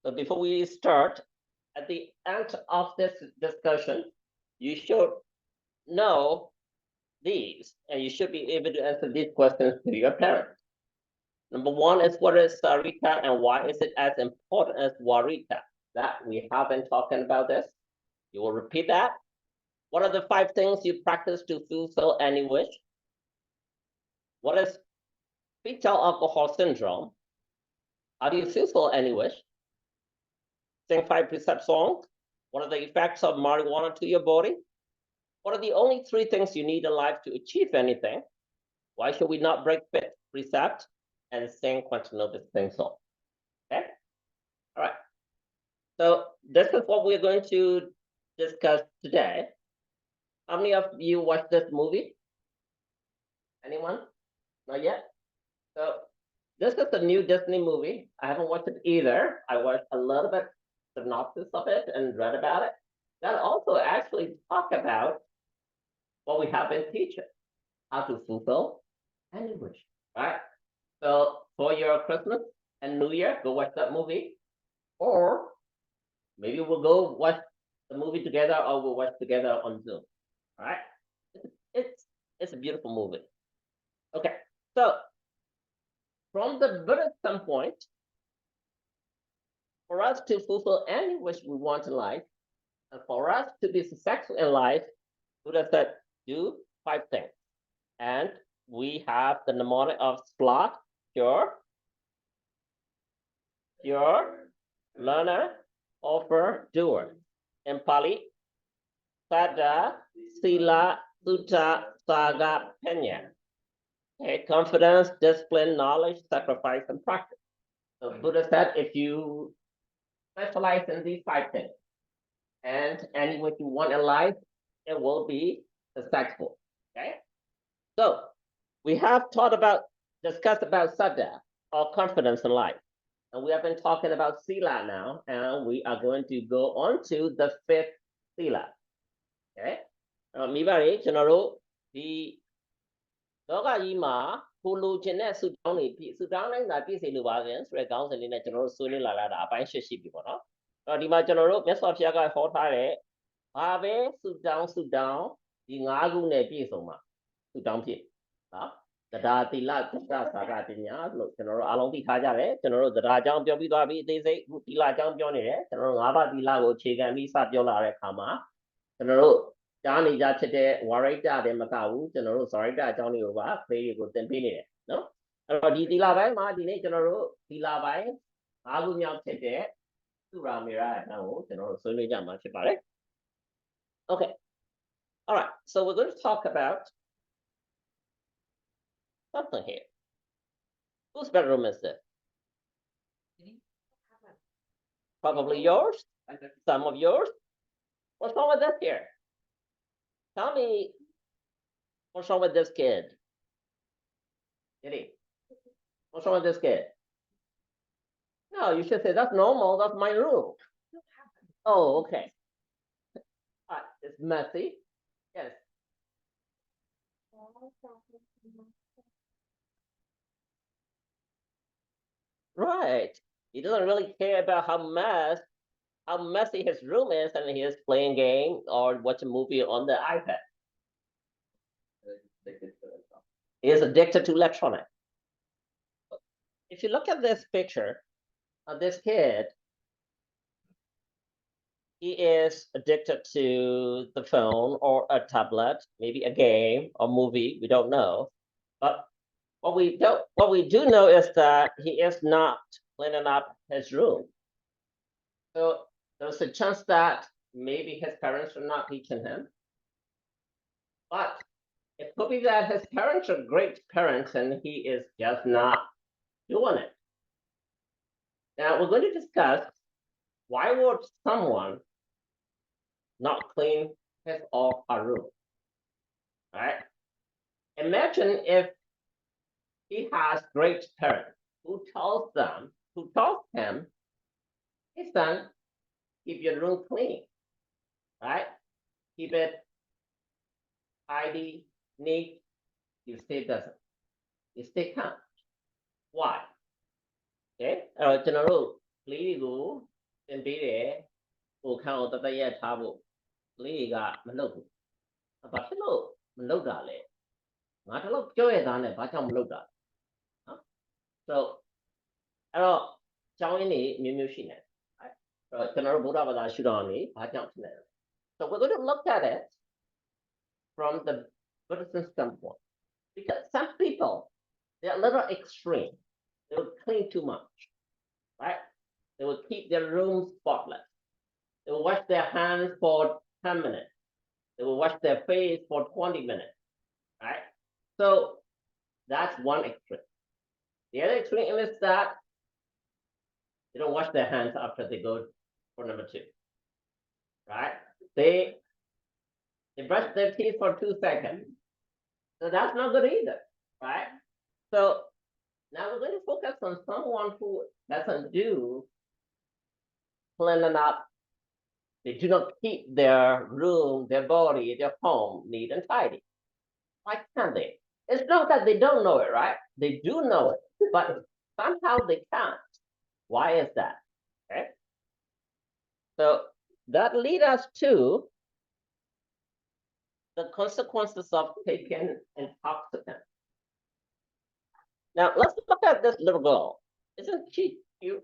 So before we start, at the end of this discussion, you should know these, and you should be able to answer these questions to your parents. Number one is, what is Sarita and why is it as important as Warita? That we have been talking about this. You will repeat that. What are the 5 things you practice to fulfill any wish? What is fetal alcohol syndrome? How do you fulfill any wish? Sing 5 precept songs. What are the effects of marijuana to your body? What are the only 3 things you need in life to achieve anything? Why should we not break precept and sing Quantinovis sing song? Okay? All right. So this is what we're going to discuss today. How many of you watched this movie? Anyone? Not yet? So this is a new Disney movie. I haven't watched it either. I watched a little bit synopsis of it and read about it. That also actually talk about what we have been teaching, how to fulfill any wish, right? So for your Christmas and New Year, go watch that movie, or maybe we'll go watch the movie together, or we'll watch together on Zoom. All right? It's a beautiful movie. Okay, so from the Buddhist standpoint, for us to fulfill any wish we want in life, and for us to be successful in life, Buddha said, do 5 things. And we have the mnemonic of SPLOT, pure, learner, offer, doer. In Pali, Sada, Sila, Sutta, Saga, Penya. Okay, confidence, discipline, knowledge, sacrifice, and practice. So Buddha said, if you specialize in these 5 things, and any what you want in life, it will be successful. Okay. So we have discussed about Sada, or confidence in life. And we have been talking about Sila now, and we are going to go on to the 5th Sila. Okay. မိဘတွေကျွန်တော်တို့ဒီလောကကြီးမှာကိုလိုချင်တဲ့ဆူတောင်းတွေပြည့်ဆူတောင်းတိုင်းသာပြည့်စေလိုပါခင်ဆိုတဲ့ခေါင်းစဉ်လေးနဲ့ကျွန်တော်တို့ဆွေးနွေးလာတာအပိုင်း 8 ရှိပြီပေါ့နော်အဲ့တော့ဒီမှာကျွန်တော်တို့မြတ်စွာဘုရားကဟောထားတဲ့ဘာပဲဆူတောင်းဒီ5ခုနဲ့ပြည့်စုံမှာဆူတောင်းဖြစ်နော်တရားတိလသစ္စာသာကပညာလို့ကျွန်တော်တို့အားလုံးသိထားကြတယ်ကျွန်တော်တို့တရားအကြောင်းပြောပြီးသွားပြီအသေးစိတ်အခုတိလအကြောင်းပြောနေတယ်ကျွန်တော်တို့5ပါးတိလကိုအခြေခံပြီးစပြောလာတဲ့အခါမှာကျွန်တော်တို့ကြားနေကြဖြစ်တဲ့ဝါရိတ္တတွေမကဘူးကျွန်တော်တို့ဇောရိတ္တအကြောင်းတွေကိုပါဖေးတွေကိုသင်ပေးနေတယ်နော်အဲ့တော့ဒီသီလပိုင်းမှာဒီနေ့ကျွန်တော်တို့သီလပိုင်း၅ခုမြောက်ဖြစ်တဲ့သုရာမေရအကြောင်းကိုကျွန်တော်တို့ဆွေးနွေးကြမှာဖြစ်ပါတယ် Okay. All right. So we're going to talk about something here. Whose bedroom is this? Probably yours. Some of yours. What's wrong with this here? Tell me what's wrong with this kid. Diddy, what's wrong with this kid? No, you should say that's normal. That's my room. Oh, okay. It's messy. Yes. Right. He doesn't really care about how messy his room is, and he is playing game or watch a movie on the iPad. He is addicted to electronics. If you look at this picture of this kid, he is addicted to the phone or a tablet, maybe a game or movie, we don't know. But what we do know is that he is not cleaning up his room. So there's a chance that maybe his parents are not teaching him. But it could be that his parents are great parents and he is just not doing it. Now we're going to discuss why would someone not clean his or her room. All right. Imagine if he has great parents who tells him, hey son, keep your room clean. Right? Keep it tidy, neat. You stay doesn't. You stay calm. Why? Okay. ကျွန်တော်တို့ ကလေးတွေကိုသင်ပေးတယ်ကိုခန့်ကိုတသက်ရက်ထားဖို့ကလေးတွေကမလုပ်ဘူးဘာဖြစ်လို့မလုပ်တာလဲငါတလို့ပြောရသားနဲ့ဘာကြောင့်မလုပ်တာနော် so အဲ့တော့ကျောင်းရင်းတွေမျိုးမျိုးရှိနေတယ်အဲ့တော့ကျွန်တော်တို့ဗုဒ္ဓဘာသာရှုထောင့်ကနေဘာကြောင့်ဖြစ်နေလဲ so we're going to look at it from the Buddhist standpoint because some people they're a little extreme they will clean too much right they will keep their room spotless they will wash their hands for 10 minutes they will wash their face for 20 minutes right so that's one extreme the other extreme is that they don't wash their hands after they go for number 2 right they brush their teeth for 2 seconds so that's not good either right so now we're going to focus on someone who doesn't do cleaning up they do not keep their room their body their home neat and tidy why can't they it's not that they don't know it right they do know it but somehow they can't why is that okay so that leads us to the consequences of taking intoxicants. Now let's look at this little girl. Isn't she cute?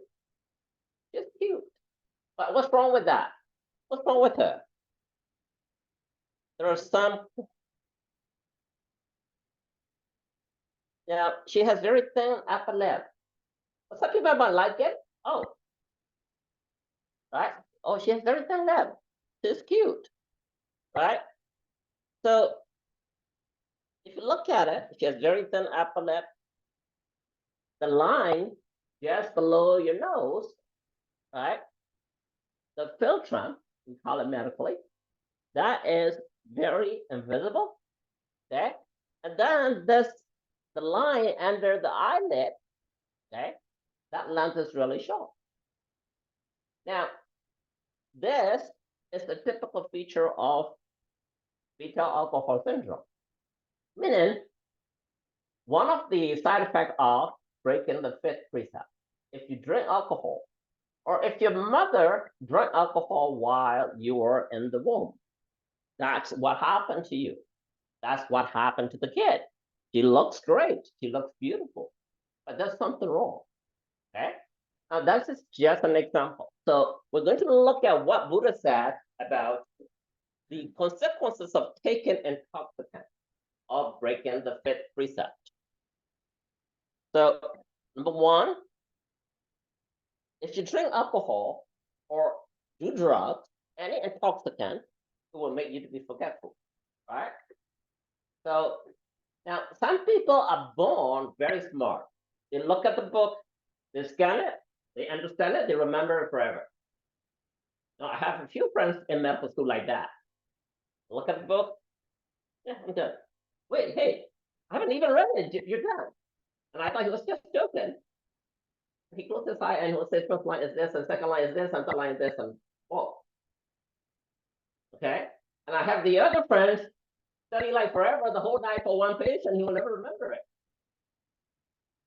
She's cute. But what's wrong with that? What's wrong with her? There are some. Now she has very thin upper lip. But some people might like it. Oh, right. Oh, she has very thin lip. She's cute, right? So if you look at it, she has very thin upper lip. The line just below your nose, right? The philtrum, we call it medically, that is very invisible. Okay. And then this the line under the eyelid, okay, that length is really short. Now, this is the typical feature of fetal alcohol syndrome. Meaning, one of the side effects of breaking the fifth precept, if you drink alcohol, or if your mother drank alcohol while you were in the womb, that's what happened to you. That's what happened to the kid. She looks great. She looks beautiful. But there's something wrong. Okay? Now, that's just an example. So, we're going to look at what Buddha said about the consequences of taking intoxicants, of breaking the fifth precept. So, number one, if you drink alcohol or do drugs, any intoxicant, it will make you to be forgetful, right? So now some people are born very smart. They look at the book, they scan it, they understand it, they remember it forever. Now I have a few friends in medical school like that. Look at the book, yeah, I'm done. Wait, hey, I haven't even read it. You're done. And I thought he was just joking. He closed his eye and he would say, first line is this, and second line is this, and third line is this, and oh. Okay? And I have the other friends study like forever, the whole night for one page, and he will never remember it.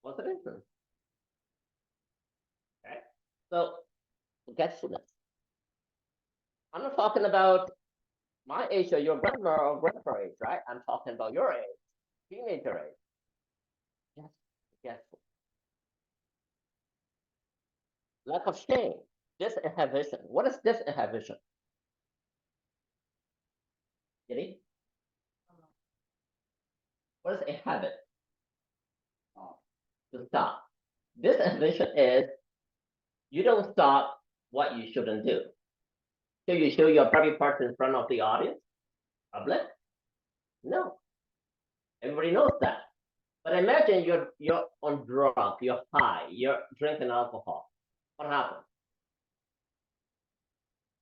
What's the difference? Okay? So, forgetfulness. I'm not talking about my age or your grandma or grandpa age, right? I'm talking about your age, teenager age. Just forgetful. Lack of shame, disinhibition. What is disinhibition? Get it? What is a habit? To stop. Disinhibition is you don't stop what you shouldn't do. So you show your private parts in front of the audience, public? No. Everybody knows that. But imagine you're on drug, you're high, you're drinking alcohol. What happens?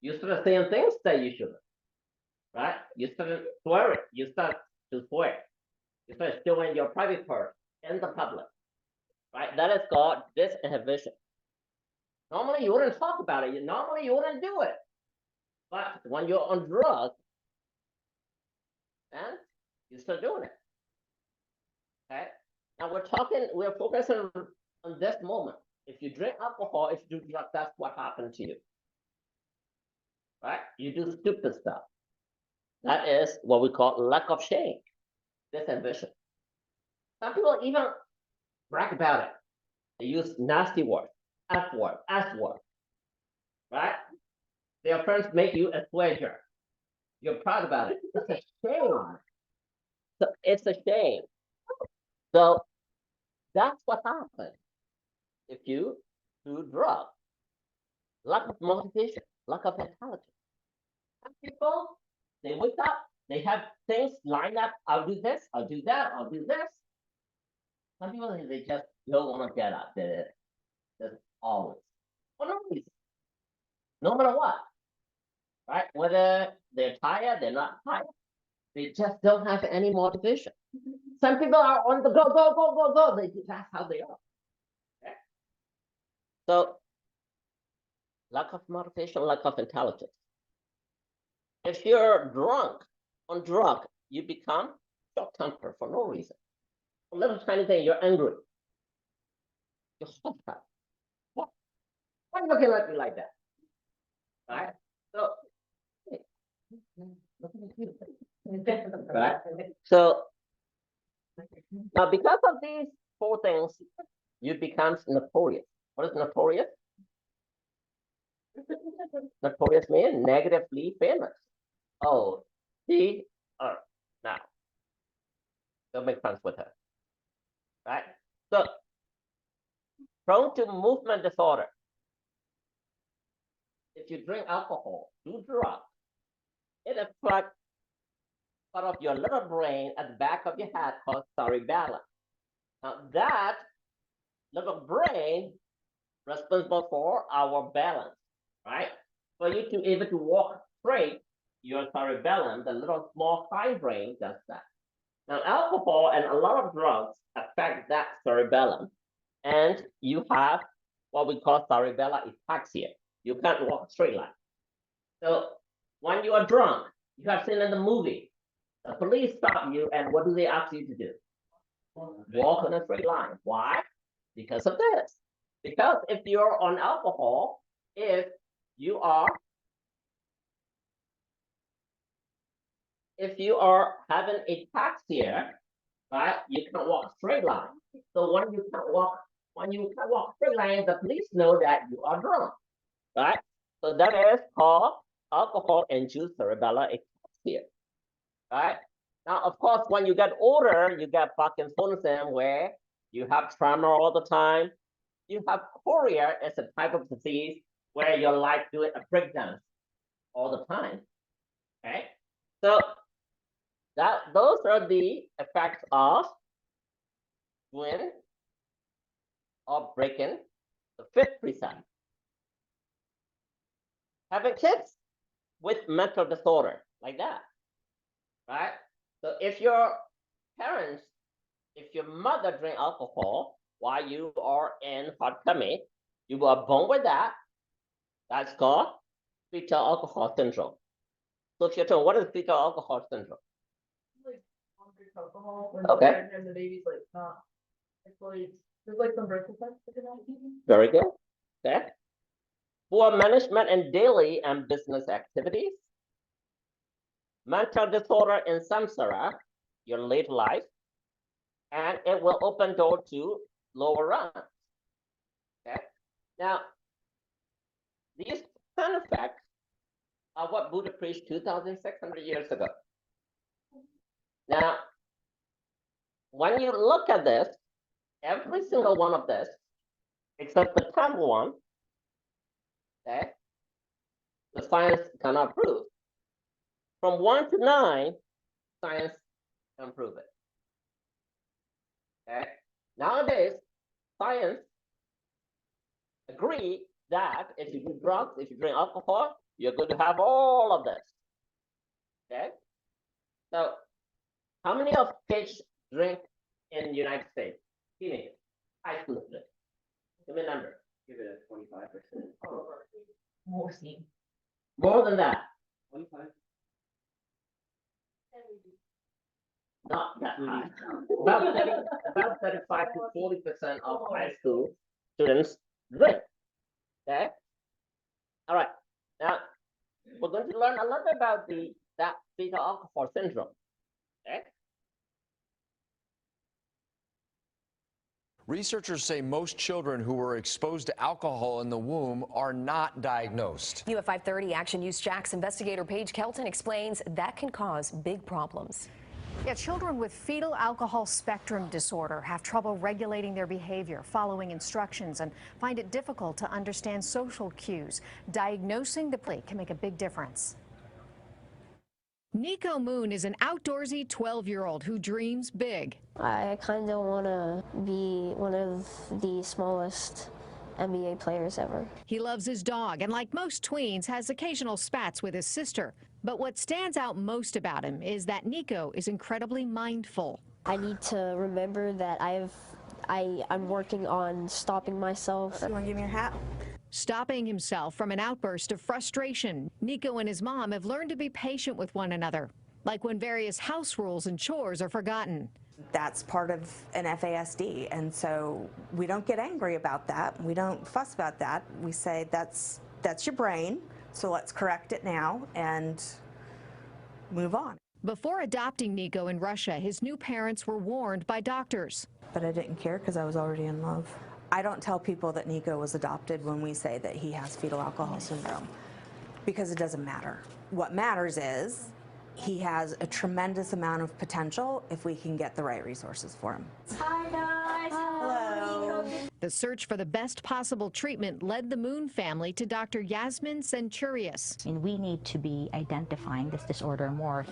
You start saying things that you shouldn't, right? You start swearing, you start to swear. You start showing your private part in the public, right? That is called disinhibition. Normally you wouldn't talk about it. Normally you wouldn't do it. But when you're on drugs, then you start doing it. Okay? Now we're focusing on this moment. If you drink alcohol, if you do drugs, that's what happened to you. Right? You do stupid stuff. That is what we call lack of shame, disinhibition. Some people even brag about it. They use nasty words, F word, S word, right? Their friends make you a pleasure. You're proud about it. It's a shame. So it's a shame. So that's what happens if you do drugs. Lack of motivation, lack of intelligence. Some people, they wake up, they have things lined up. I'll do this, I'll do that, I'll do this. Some people, they just don't want to get up. That's always. For no reason. No matter what. Right? Whether they're tired, they're not tired. They just don't have any motivation. Some people are on the go, go, go, go, go. That's how they are. Okay? So, lack of motivation, lack of intelligence. If you're drunk on drug, you become short-tempered for no reason. A little tiny thing, you're angry. You're hot. What? Why are you looking at me like that? Right? So, hey, right? So, now because of these four things, you become notorious. What is notorious? Notorious means negatively famous. Oh, see, now, don't make friends with her, right? So, prone to movement disorder. If you drink alcohol, do drugs, it affects part of your little brain at the back of your head called cerebellum. Now, that little brain responsible for our balance, right? For you to be able to walk straight, your cerebellum, the little small hindbrain, does that. Now, alcohol and a lot of drugs affect that cerebellum, and you have what we call cerebellar ataxia. You can't walk straight line. So when you are drunk, you have seen in the movie, the police stop you, and what do they ask you to do? Walk in a straight line. Why? Because of this. Because if you're on alcohol, if you are having ataxia, right, you can't walk straight line. So when you can't walk straight line, the police know that you are drunk, right? So that is called alcohol-induced cerebellar ataxia, right? Now, of course, when you get older, you get Parkinsonism where you have tremor all the time. You have chorea as a type of disease where you're like doing a breakdance all the time. Okay, so those are the effects of doing or breaking the fifth precept. Having kids with mental disorder like that, right? So if your parents, if your mother drink alcohol while you are in hot tummy, you were born with that. That's called fetal alcohol syndrome. So, Chetan, what is fetal alcohol syndrome? Like alcohol when Okay. and the baby's like not actually there's like some birth defects that can happen. Very good. Okay. Poor management in daily and business activities. Mental disorder in samsara, your late life, and it will open door to lower rungs. Okay. Now, these kind of facts are what Buddha preached 2,600 years ago. Now, when you look at this, every single one of this, except the 10th one, okay, the science cannot prove. From 1 to 9, science can prove it. Okay. Nowadays, science agree that if you do drugs, if you drink alcohol, you're going to have all of this. Okay. So, how many of kids drink in the United States? Teenagers, high school students. Give me a number. Give it a 25%. More than that. 25. Not that high. About 35 to 40% of high school students drink. Okay. All right. Now we're going to learn a little bit about that fetal alcohol syndrome. Okay. Researchers say most children who were exposed to alcohol in the womb are not diagnosed. New at 5:30, Action News Jax investigator Paige Kelton explains that can cause big problems. Yeah, children with fetal alcohol spectrum disorder have trouble regulating their behavior, following instructions, and find it difficult to understand social cues. Diagnosing the plate can make a big difference. Nico Moon is an outdoorsy 12-year-old who dreams big. I kind of want to be one of the smallest NBA players ever. He loves his dog and, like most tweens, has occasional spats with his sister. But what stands out most about him is that Nico is incredibly mindful. I need to remember that I'm working on stopping myself. You want to give me your hat? Stopping himself from an outburst of frustration, Nico and his mom have learned to be patient with one another, like when various house rules and chores are forgotten. That's part of an FASD, and so we don't get angry about that. We don't fuss about that. We say that's your brain, so let's correct it now and move on. Before adopting Nico in Russia, his new parents were warned by doctors. But I didn't care because I was already in love. I don't tell people that Nico was adopted when we say that he has fetal alcohol syndrome, because it doesn't matter. What matters is he has a tremendous amount of potential if we can get the right resources for him. Hi guys. Hello. The search for the best possible treatment led the Moon family to Dr. Yasmin Centurious. And we need to be identifying this disorder more.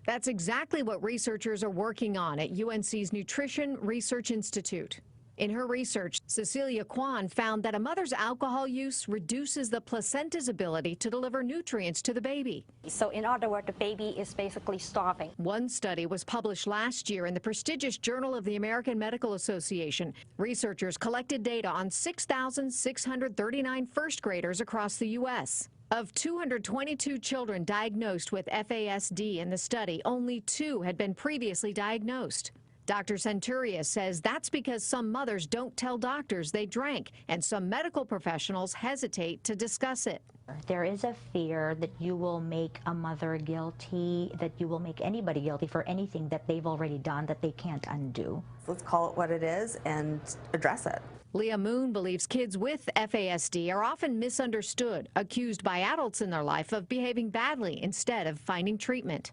That's exactly what researchers are working on at UNC's Nutrition Research Institute. In her research, Cecilia Kwan found that a mother's alcohol use reduces the placenta's ability to deliver nutrients to the baby. So in other words, the baby is basically starving. One study was published last year in the prestigious Journal of the American Medical Association. Researchers collected data on 6,639 first graders across the U.S. Of 222 children diagnosed with FASD in the study, only 2 had been previously diagnosed. Dr. Centurious says that's because some mothers don't tell doctors they drank, and some medical professionals hesitate to discuss it. There is a fear that you will make a mother guilty, that you will make anybody guilty for anything that they've already done that they can't undo. Let's call it what it is and address it. Leah Moon believes kids with FASD are often misunderstood, accused by adults in their life of behaving badly instead of finding treatment.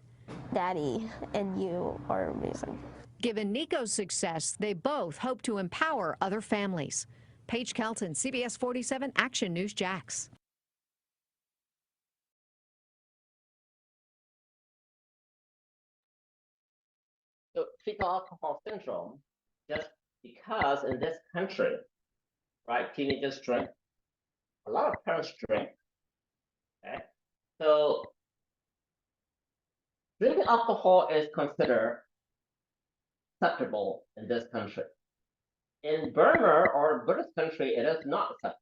Daddy and you are amazing. Given Nico's success, they both hope to empower other families. Paige Kelton, CBS 47 Action News Jax. So fetal alcohol syndrome, just because in this country, right, teenagers drink, a lot of parents drink, okay? So drinking alcohol is considered acceptable in this country. In Burma or Buddhist country, it is not acceptable.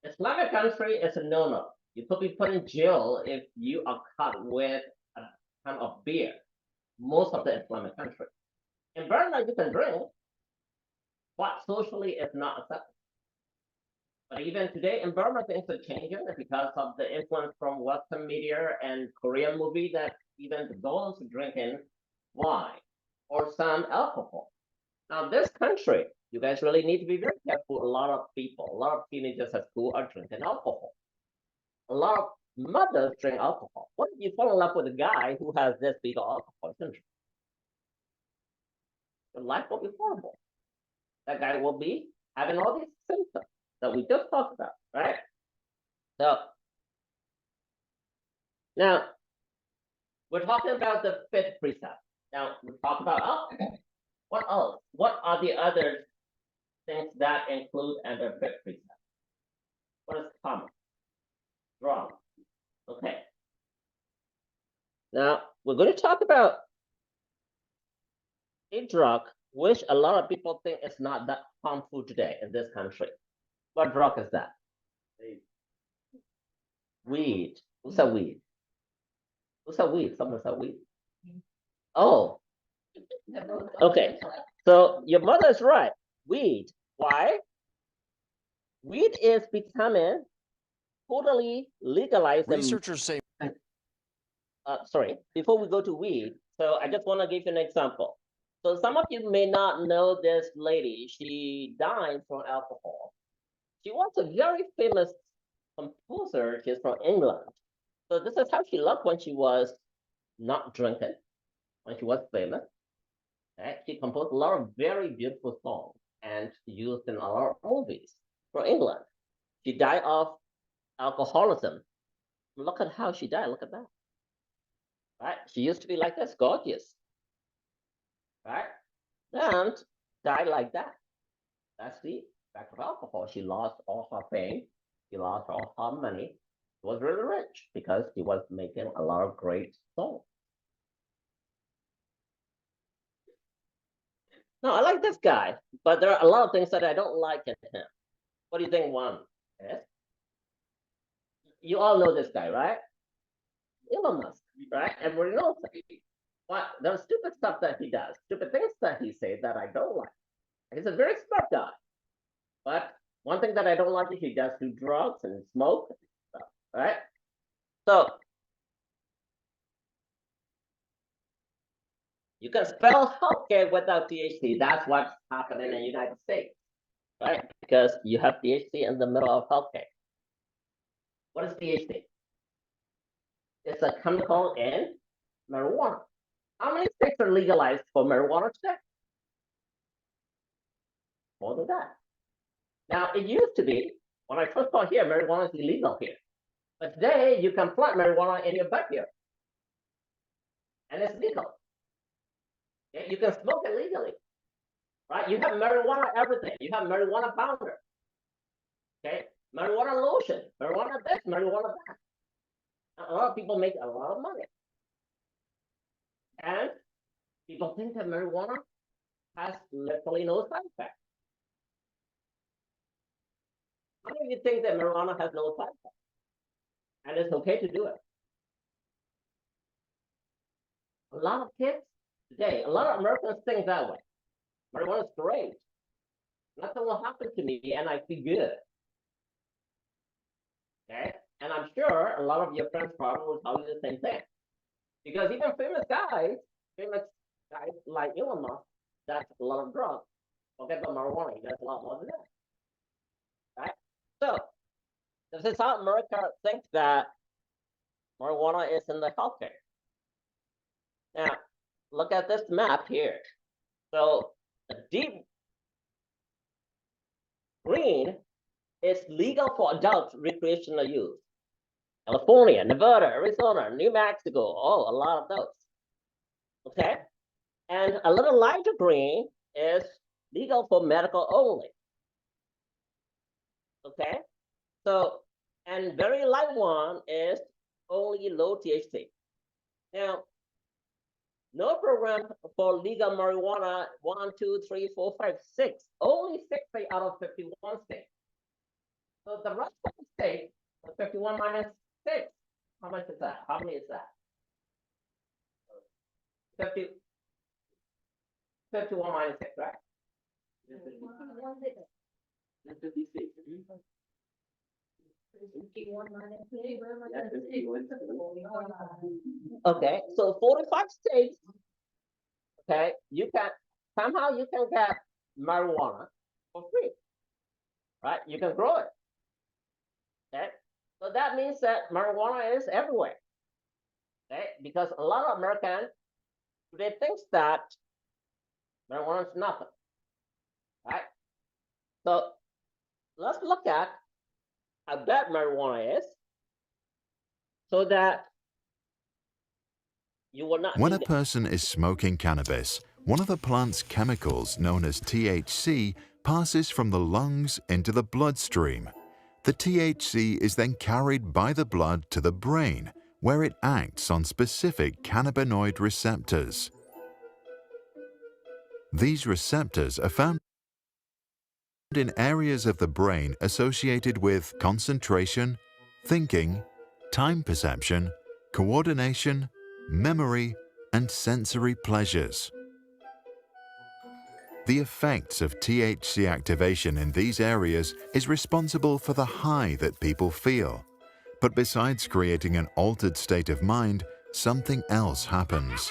Islamic country is a no-no. You could be put in jail if you are caught with a kind of beer. Most of the Islamic country. In Burma, you can drink, but socially it's not acceptable. But even today in Burma, things are changing because of the influence from Western media and Korean movie that even adults are drinking wine or some alcohol. Now, this country, you guys really need to be very careful. A lot of people, a lot of teenagers at school are drinking alcohol. A lot of mothers drink alcohol. What if you fall in love with a guy who has this fetal alcohol syndrome? Your life will be horrible. That guy will be having all these symptoms that we just talked about, right? So now we're talking about the 5th precept. Now we talk about alcohol. What else? What are the other things that include under 5th precept? What is common? Wrong. Okay. Now we're going to talk about a drug which a lot of people think is not that harmful today in this country. What drug is that? Weed. Who said weed? Who said weed? Someone said weed. Oh. Okay. So your mother is right. Weed. Why? weed is becoming totally legalized. Researchers say Sorry, before we go to weed, so I just want to give you an example. So some of you may not know this lady. She died from alcohol. She was a very famous composer. She's from England. So this is how she looked when she was not drinking, when she was famous. Okay? She composed a lot of very beautiful songs and used in a lot of movies from England. She died of alcoholism. Look at how she died. Look at that. Right? She used to be like this, gorgeous. Right? And died like that. That's the effect of alcohol. She lost all her fame. She lost all her money. She was really rich because she was making a lot of great songs. No, I like this guy, but there are a lot of things that I don't like in him. What do you think one is? You all know this guy, right? Elon Musk, right? Everybody knows him. But there's stupid stuff that he does, stupid things that he says that I don't like. He's a very smart guy. But one thing that I don't like is he does do drugs and smoke and stuff, right? So you can spell healthcare without THC. That's what's happening in the United States, right? Because you have THC in the middle of healthcare. What is THC? It's a chemical in marijuana. How many states are legalized for marijuana today? More than that. Now, it used to be, when I first got here, marijuana is illegal here. But today, you can plant marijuana in your backyard. And it's legal. Okay? You can smoke it legally. Right? You have marijuana everything. You have marijuana powder. Okay? Marijuana lotion. Marijuana this, marijuana that. A lot of people make a lot of money. And people think that marijuana has literally no side effects. How many of you think that marijuana has no side effects? And it's okay to do it? A lot of kids today, a lot of Americans think that way. Marijuana is great. Nothing will happen to me and I feel good. Okay? And I'm sure a lot of your friends probably will tell you the same thing. Because even famous guys like Elon Musk, that's a lot of drugs. Forget about marijuana, he does a lot more than that. Right? So, this is how America thinks that marijuana is in the healthcare. Now, look at this map here. So, the deep green is legal for adult recreational use. California, Nevada, Arizona, New Mexico, a lot of those. Okay? And a little lighter green is legal for medical only. Okay? So, and very light one is only low THC. Now, no program for legal marijuana, 1, 2, 3, 4, 5, 6. Only 6 out of 51 states. So the rest of the states, 51 minus 6, how much is that? How many is that? 51 minus 6, right? 56. Okay, so 45 states. Okay, you can somehow you can get marijuana for free, right? You can grow it. Okay, so that means that marijuana is everywhere. Okay, because a lot of Americans they think that marijuana is nothing, right? So let's look at how bad marijuana is, so that you will not. When a person is smoking cannabis, one of the plant's chemicals known as THC passes from the lungs into the bloodstream. The THC is then carried by the blood to the brain, where it acts on specific cannabinoid receptors. These receptors are found in areas of the brain associated with concentration, thinking, time perception, coordination, memory, and sensory pleasures. The effects of THC activation in these areas is responsible for the high that people feel. But besides creating an altered state of mind, something else happens.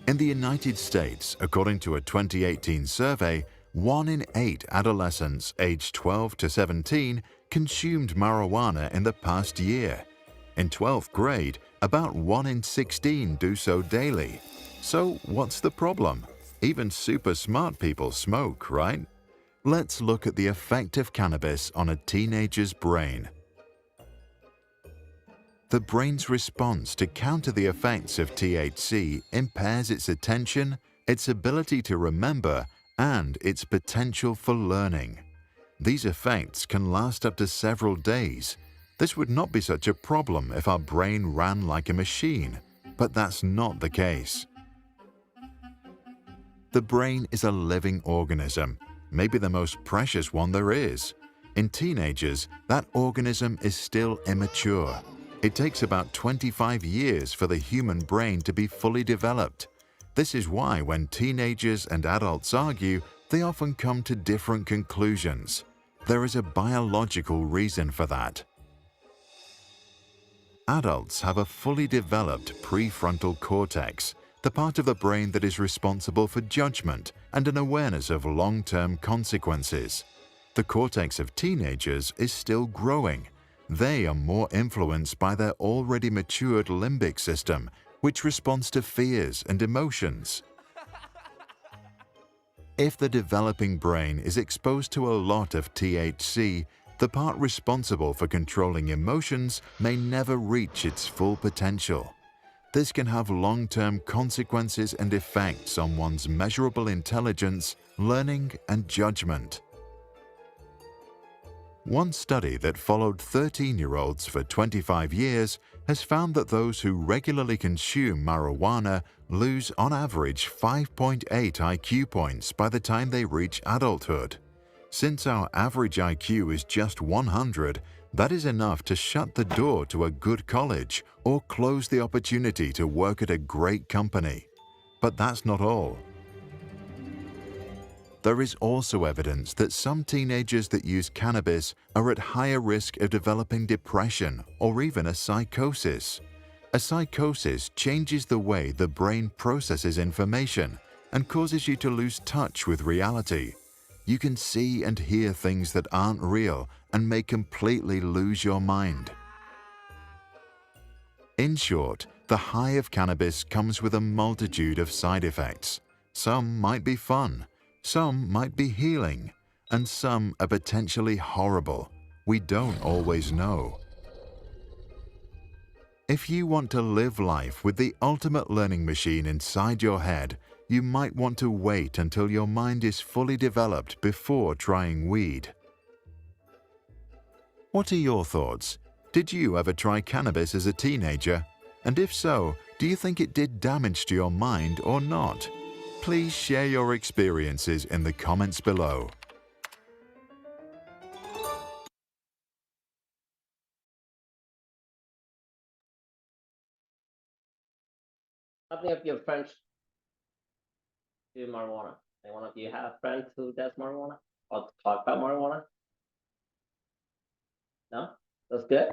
In the United States, according to a 2018 survey, 1 in 8 adolescents aged 12 to 17 consumed marijuana in the past year. In 12th grade, about 1 in 16 do so daily. So what's the problem? Even super smart people smoke, right? Let's look at the effect of cannabis on a teenager's brain. The brain's response to counter the effects of THC impairs its attention, its ability to remember, and its potential for learning. These effects can last up to several days. This would not be such a problem if our brain ran like a machine, but that's not the case. The brain is a living organism, maybe the most precious one there is. In teenagers, that organism is still immature. It takes about 25 years for the human brain to be fully developed. This is why when teenagers and adults argue, they often come to different conclusions. There is a biological reason for that. Adults have a fully developed prefrontal cortex, the part of the brain that is responsible for judgment and an awareness of long-term consequences. The cortex of teenagers is still growing. They are more influenced by their already matured limbic system, which responds to fears and emotions. If the developing brain is exposed to a lot of THC, the part responsible for controlling emotions may never reach its full potential. This can have long-term consequences and effects on one's measurable intelligence, learning, and judgment. One study that followed 13-year-olds for 25 years has found that those who regularly consume marijuana lose on average 5.8 IQ points by the time they reach adulthood. Since our average IQ is just 100, that is enough to shut the door to a good college or close the opportunity to work at a great company. But that's not all. There is also evidence that some teenagers that use cannabis are at higher risk of developing depression or even a psychosis. A psychosis changes the way the brain processes information and causes you to lose touch with reality. You can see and hear things that aren't real and may completely lose your mind. In short, the high of cannabis comes with a multitude of side effects. Some might be fun, some might be healing, and some are potentially horrible. We don't always know. If you want to live life with the ultimate learning machine inside your head, you might want to wait until your mind is fully developed before trying weed. What are your thoughts? Did you ever try cannabis as a teenager? And if so, do you think it did damage to your mind or not? Please share your experiences in the comments below. How many of your friends do marijuana? Any one of you have friends who does marijuana or talk about marijuana? No? That's good.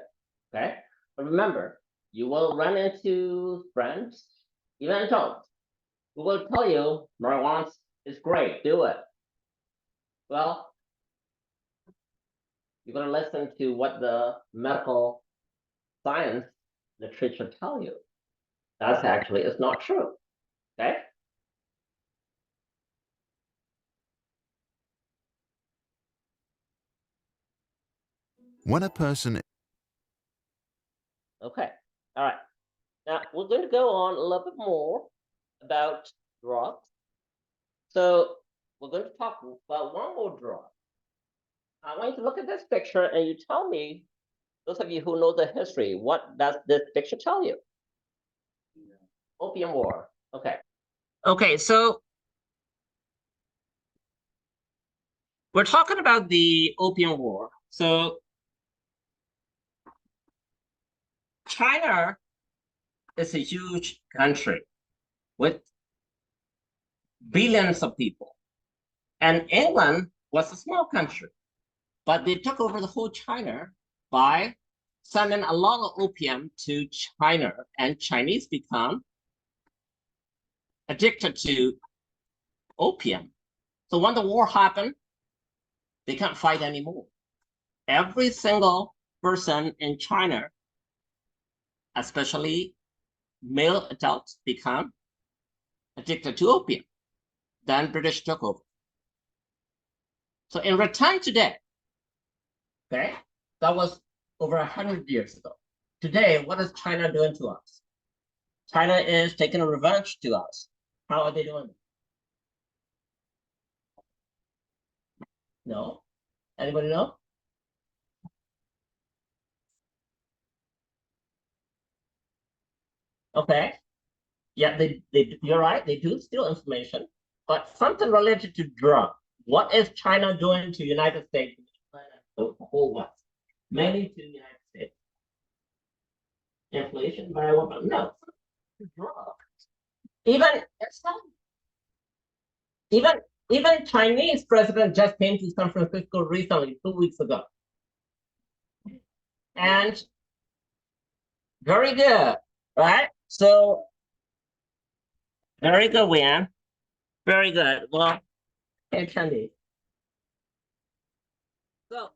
Okay. But remember, you will run into friends, even adults, who will tell you marijuana is great, do it. Well, you're going to listen to what the medical science literature tell you. That's actually is not true. Okay. When a person Okay. All right. Now we're going to go on a little bit more about drugs. So we're going to talk about one more drug. I want you to look at this picture and you tell me, those of you who know the history, what does this picture tell you? Opium War. Okay. Okay, so we're talking about the Opium War. So China is a huge country with billions of people. And England was a small country, but they took over the whole China by sending a lot of opium to China, and Chinese become addicted to opium. So when the war happened, they can't fight anymore. Every single person in China, especially male adults, become addicted to opium. Then British took over. So in return today, okay, that was over 100 years ago. Today, what is China doing to us? China is taking a revenge to us. How are they doing it? No? Anybody know? Okay. Yeah, you're right, they do steal information, but something related to drug. What is China doing to United States? The whole West, mainly to the United States. Inflation, marijuana, no, drug. Even even even Chinese president just came to San Francisco recently, 2 weeks ago. And very good, right? So very good, Wian. Very good. Well, hey, Candy. So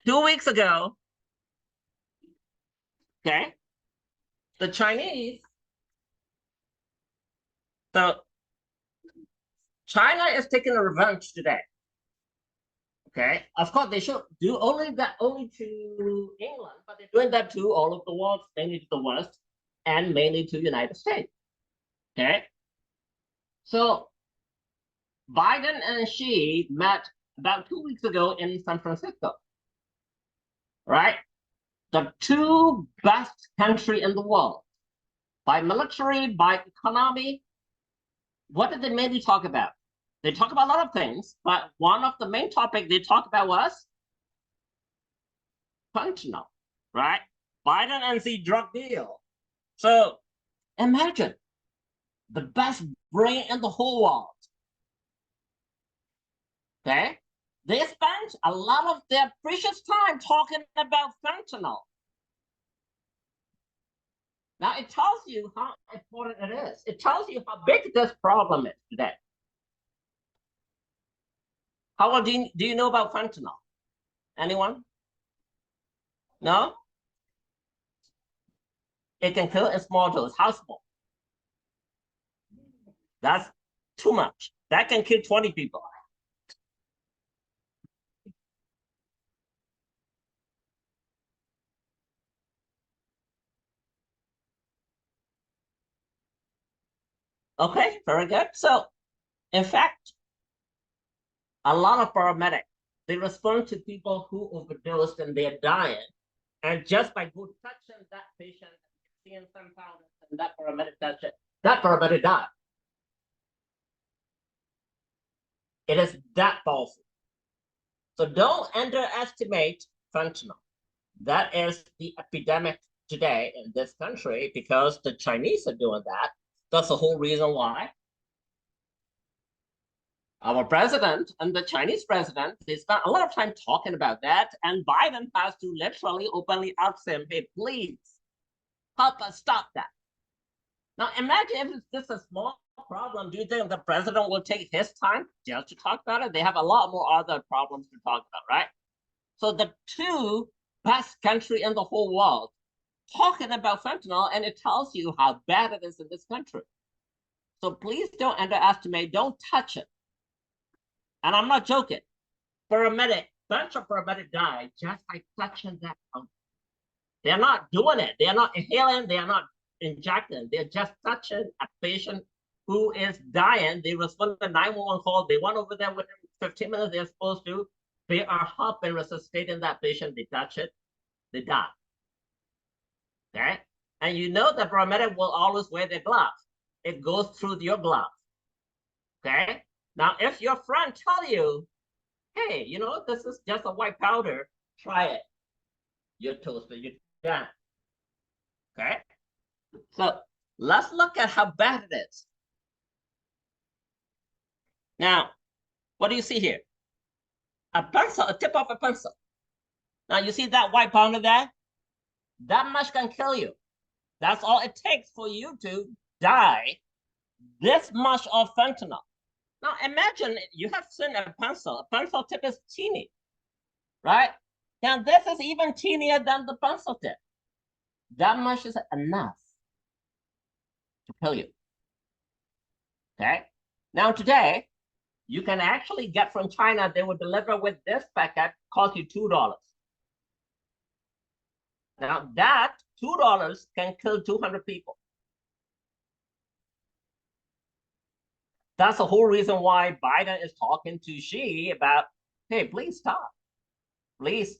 2 weeks ago, okay, the Chinese, so China is taking a revenge today. Okay, of course they should do only to England, but they're doing that to all of the world, mainly to the West, and mainly to the United States. Okay, so Biden and Xi met about 2 weeks ago in San Francisco, right? The two best country in the world by military, by economy. What did they mainly talk about? They talk about a lot of things, but one of the main topics they talked about was fentanyl, right? Biden and Xi drug deal. So imagine the best brain in the whole world. Okay? They spent a lot of their precious time talking about fentanyl. Now it tells you how important it is. It tells you how big this problem is today. How well do you know about fentanyl? Anyone? No? It can kill in small dose. How small? That's too much. That can kill 20 people. Okay, very good. So, in fact, a lot of paramedics, they respond to people who overdosed and they're dying. And just by good touching that patient, seeing some powder, and that paramedic touch it, that paramedic died. It is that powerful. So don't underestimate fentanyl. That is the epidemic today in this country because the Chinese are doing that. That's the whole reason why our president and the Chinese president, they spent a lot of time talking about that. And Biden has to literally openly ask him, hey, please help us stop that. Now, imagine if it's just a small problem. Do you think the president will take his time just to talk about it? They have a lot more other problems to talk about, right? So the two best country in the whole world talking about fentanyl, and it tells you how bad it is in this country. So please don't underestimate, don't touch it. And I'm not joking. Bunch of paramedics died just by touching that pump. They're not doing it. They're not inhaling. They are not injecting. They're just touching a patient who is dying. They respond to 911 call. They went over there within 15 minutes. They're supposed to. They are helping resuscitating that patient. They touch it. They die. Okay? And you know the paramedic will always wear their gloves. It goes through your glove. Okay? Now, if your friend tell you, hey, you know, this is just a white powder, try it. You're toasted. You're done. Okay, so let's look at how bad it is. Now, what do you see here? A pencil, a tip of a pencil. Now you see that white powder there? That much can kill you. That's all it takes for you to die. This much of fentanyl. Now imagine you have seen a pencil. A pencil tip is teeny, right? Now this is even teenier than the pencil tip. That much is enough to kill you. Okay. Now today, you can actually get from China. They will deliver with this packet, cost you $2. Now that $2 can kill 200 people. That's the whole reason why Biden is talking to Xi about, hey, please stop. Please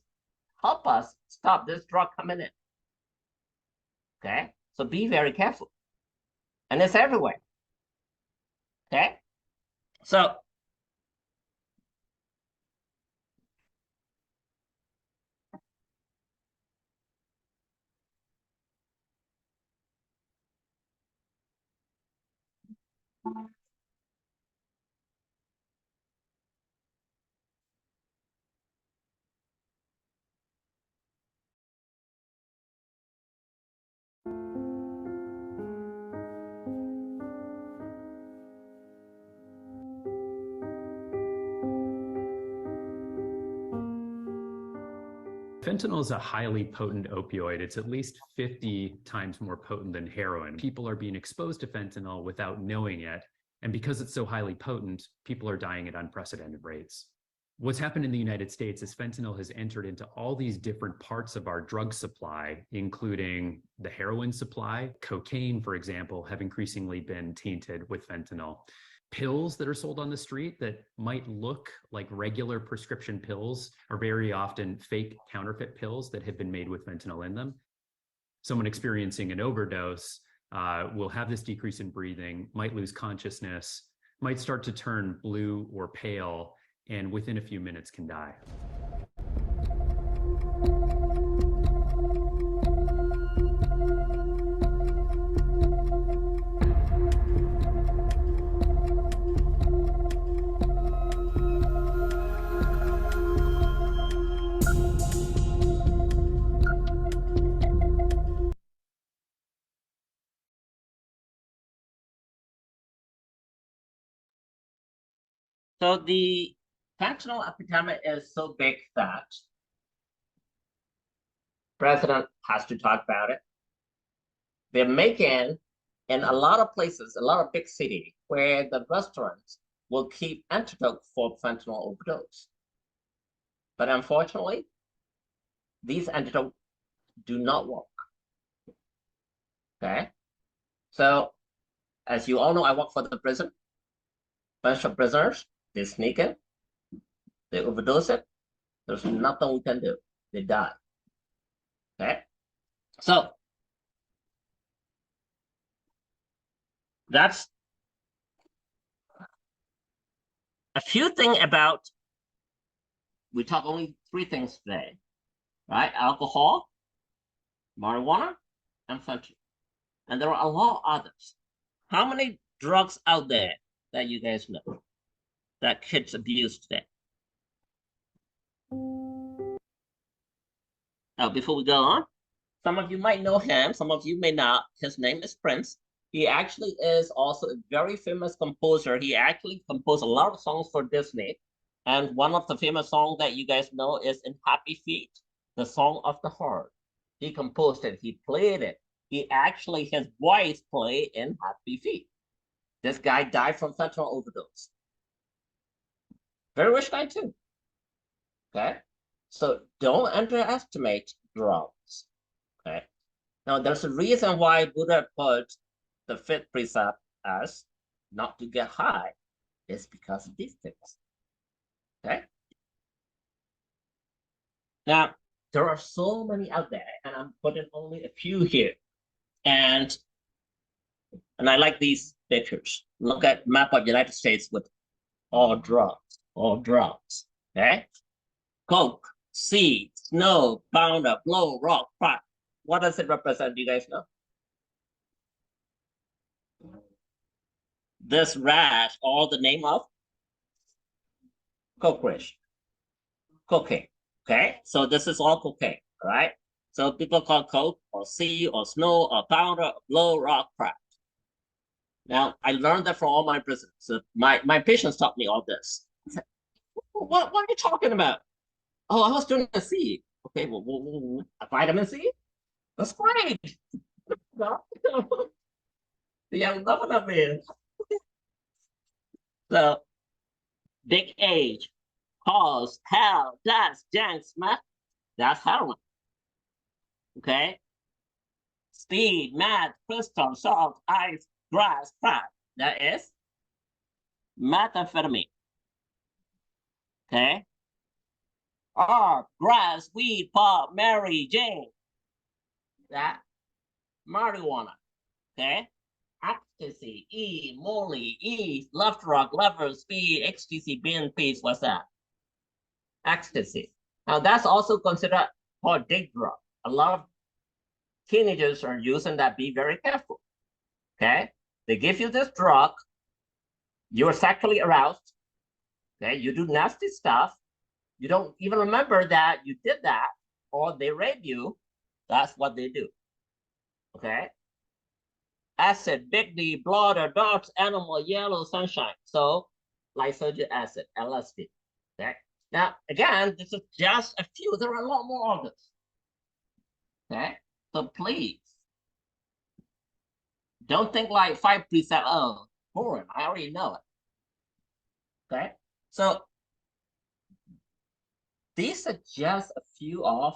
help us stop this drug coming in. Okay, so be very careful. And it's everywhere. Okay, so Fentanyl is a highly potent opioid. It's at least 50 times more potent than heroin. People are being exposed to fentanyl without knowing it. And because it's so highly potent, people are dying at unprecedented rates. What's happened in the United States is fentanyl has entered into all these different parts of our drug supply, including the heroin supply. Cocaine, for example, have increasingly been tainted with fentanyl. Pills that are sold on the street that might look like regular prescription pills are very often fake counterfeit pills that have been made with fentanyl in them. Someone experiencing an overdose will have this decrease in breathing, might lose consciousness, might start to turn blue or pale, and within a few minutes can die. So the fentanyl epidemic is so big that president has to talk about it. They're making in a lot of places, a lot of big cities, where the restaurants will keep antidote for fentanyl overdose. But unfortunately, these antidotes do not work. Okay, so as you all know, I work for the prison. Bunch of prisoners, they sneak in, they overdose it. There's nothing we can do. They die. Okay, so that's a few things about. We talk only 3 things today, right? Alcohol, marijuana, and fentanyl. And there are a lot of others. How many drugs out there that you guys know that kids abuse today? Now, before we go on, some of you might know him, some of you may not. His name is Prince. He actually is also a very famous composer. He actually composed a lot of songs for Disney. And one of the famous songs that you guys know is in Happy Feet, the Song of the Heart. He composed it, he played it. He actually, his voice played in Happy Feet. This guy died from fentanyl overdose. Very rich guy too. Okay, so don't underestimate drugs. Okay, now there's a reason why Buddha put the 5th precept as not to get high. It's because of these things. Okay, now there are so many out there, and I'm putting only a few here. And I like these pictures. Look at map of United States with all drugs, okay? Coke, seed, snow, powder, blow, rock, crack. what does it represent? Do you guys know? This rash, all the name of cockroach, cocaine. Okay, so this is all cocaine, all right? So people call coke or sea or snow or powder or blow rock crab. Now I learned that from all my prisoners. So my patients taught me all this. I said, what are you talking about? Oh, I was doing a C. Okay, well, a vitamin C? That's great. Yeah, I'm loving that man. So big age, cause, hell, dust, junk, smack. That's heroin. Okay. Speed, math, crystal, salt, ice, grass, crack. That is methamphetamine. Okay. R, grass, weed, pot, Mary, Jane. That marijuana. Okay. Ecstasy, E, molly, E, left rock, lever, speed, ecstasy, bin, peace. What's that? Ecstasy. Now that's also considered for big drug. A lot of teenagers are using that. Be very careful. Okay. They give you this drug. You're sexually aroused. Okay. You do nasty stuff. You don't even remember that you did that, or they rape you. That's what they do. Okay. Acid, big D, blood, dots, animal, yellow, sunshine. So lysergic acid, LSD. Okay. Now, again, this is just a few. There are a lot more of this. Okay. So please, don't think like 5 precept. Oh, boring. I already know it. Okay. So these are just a few of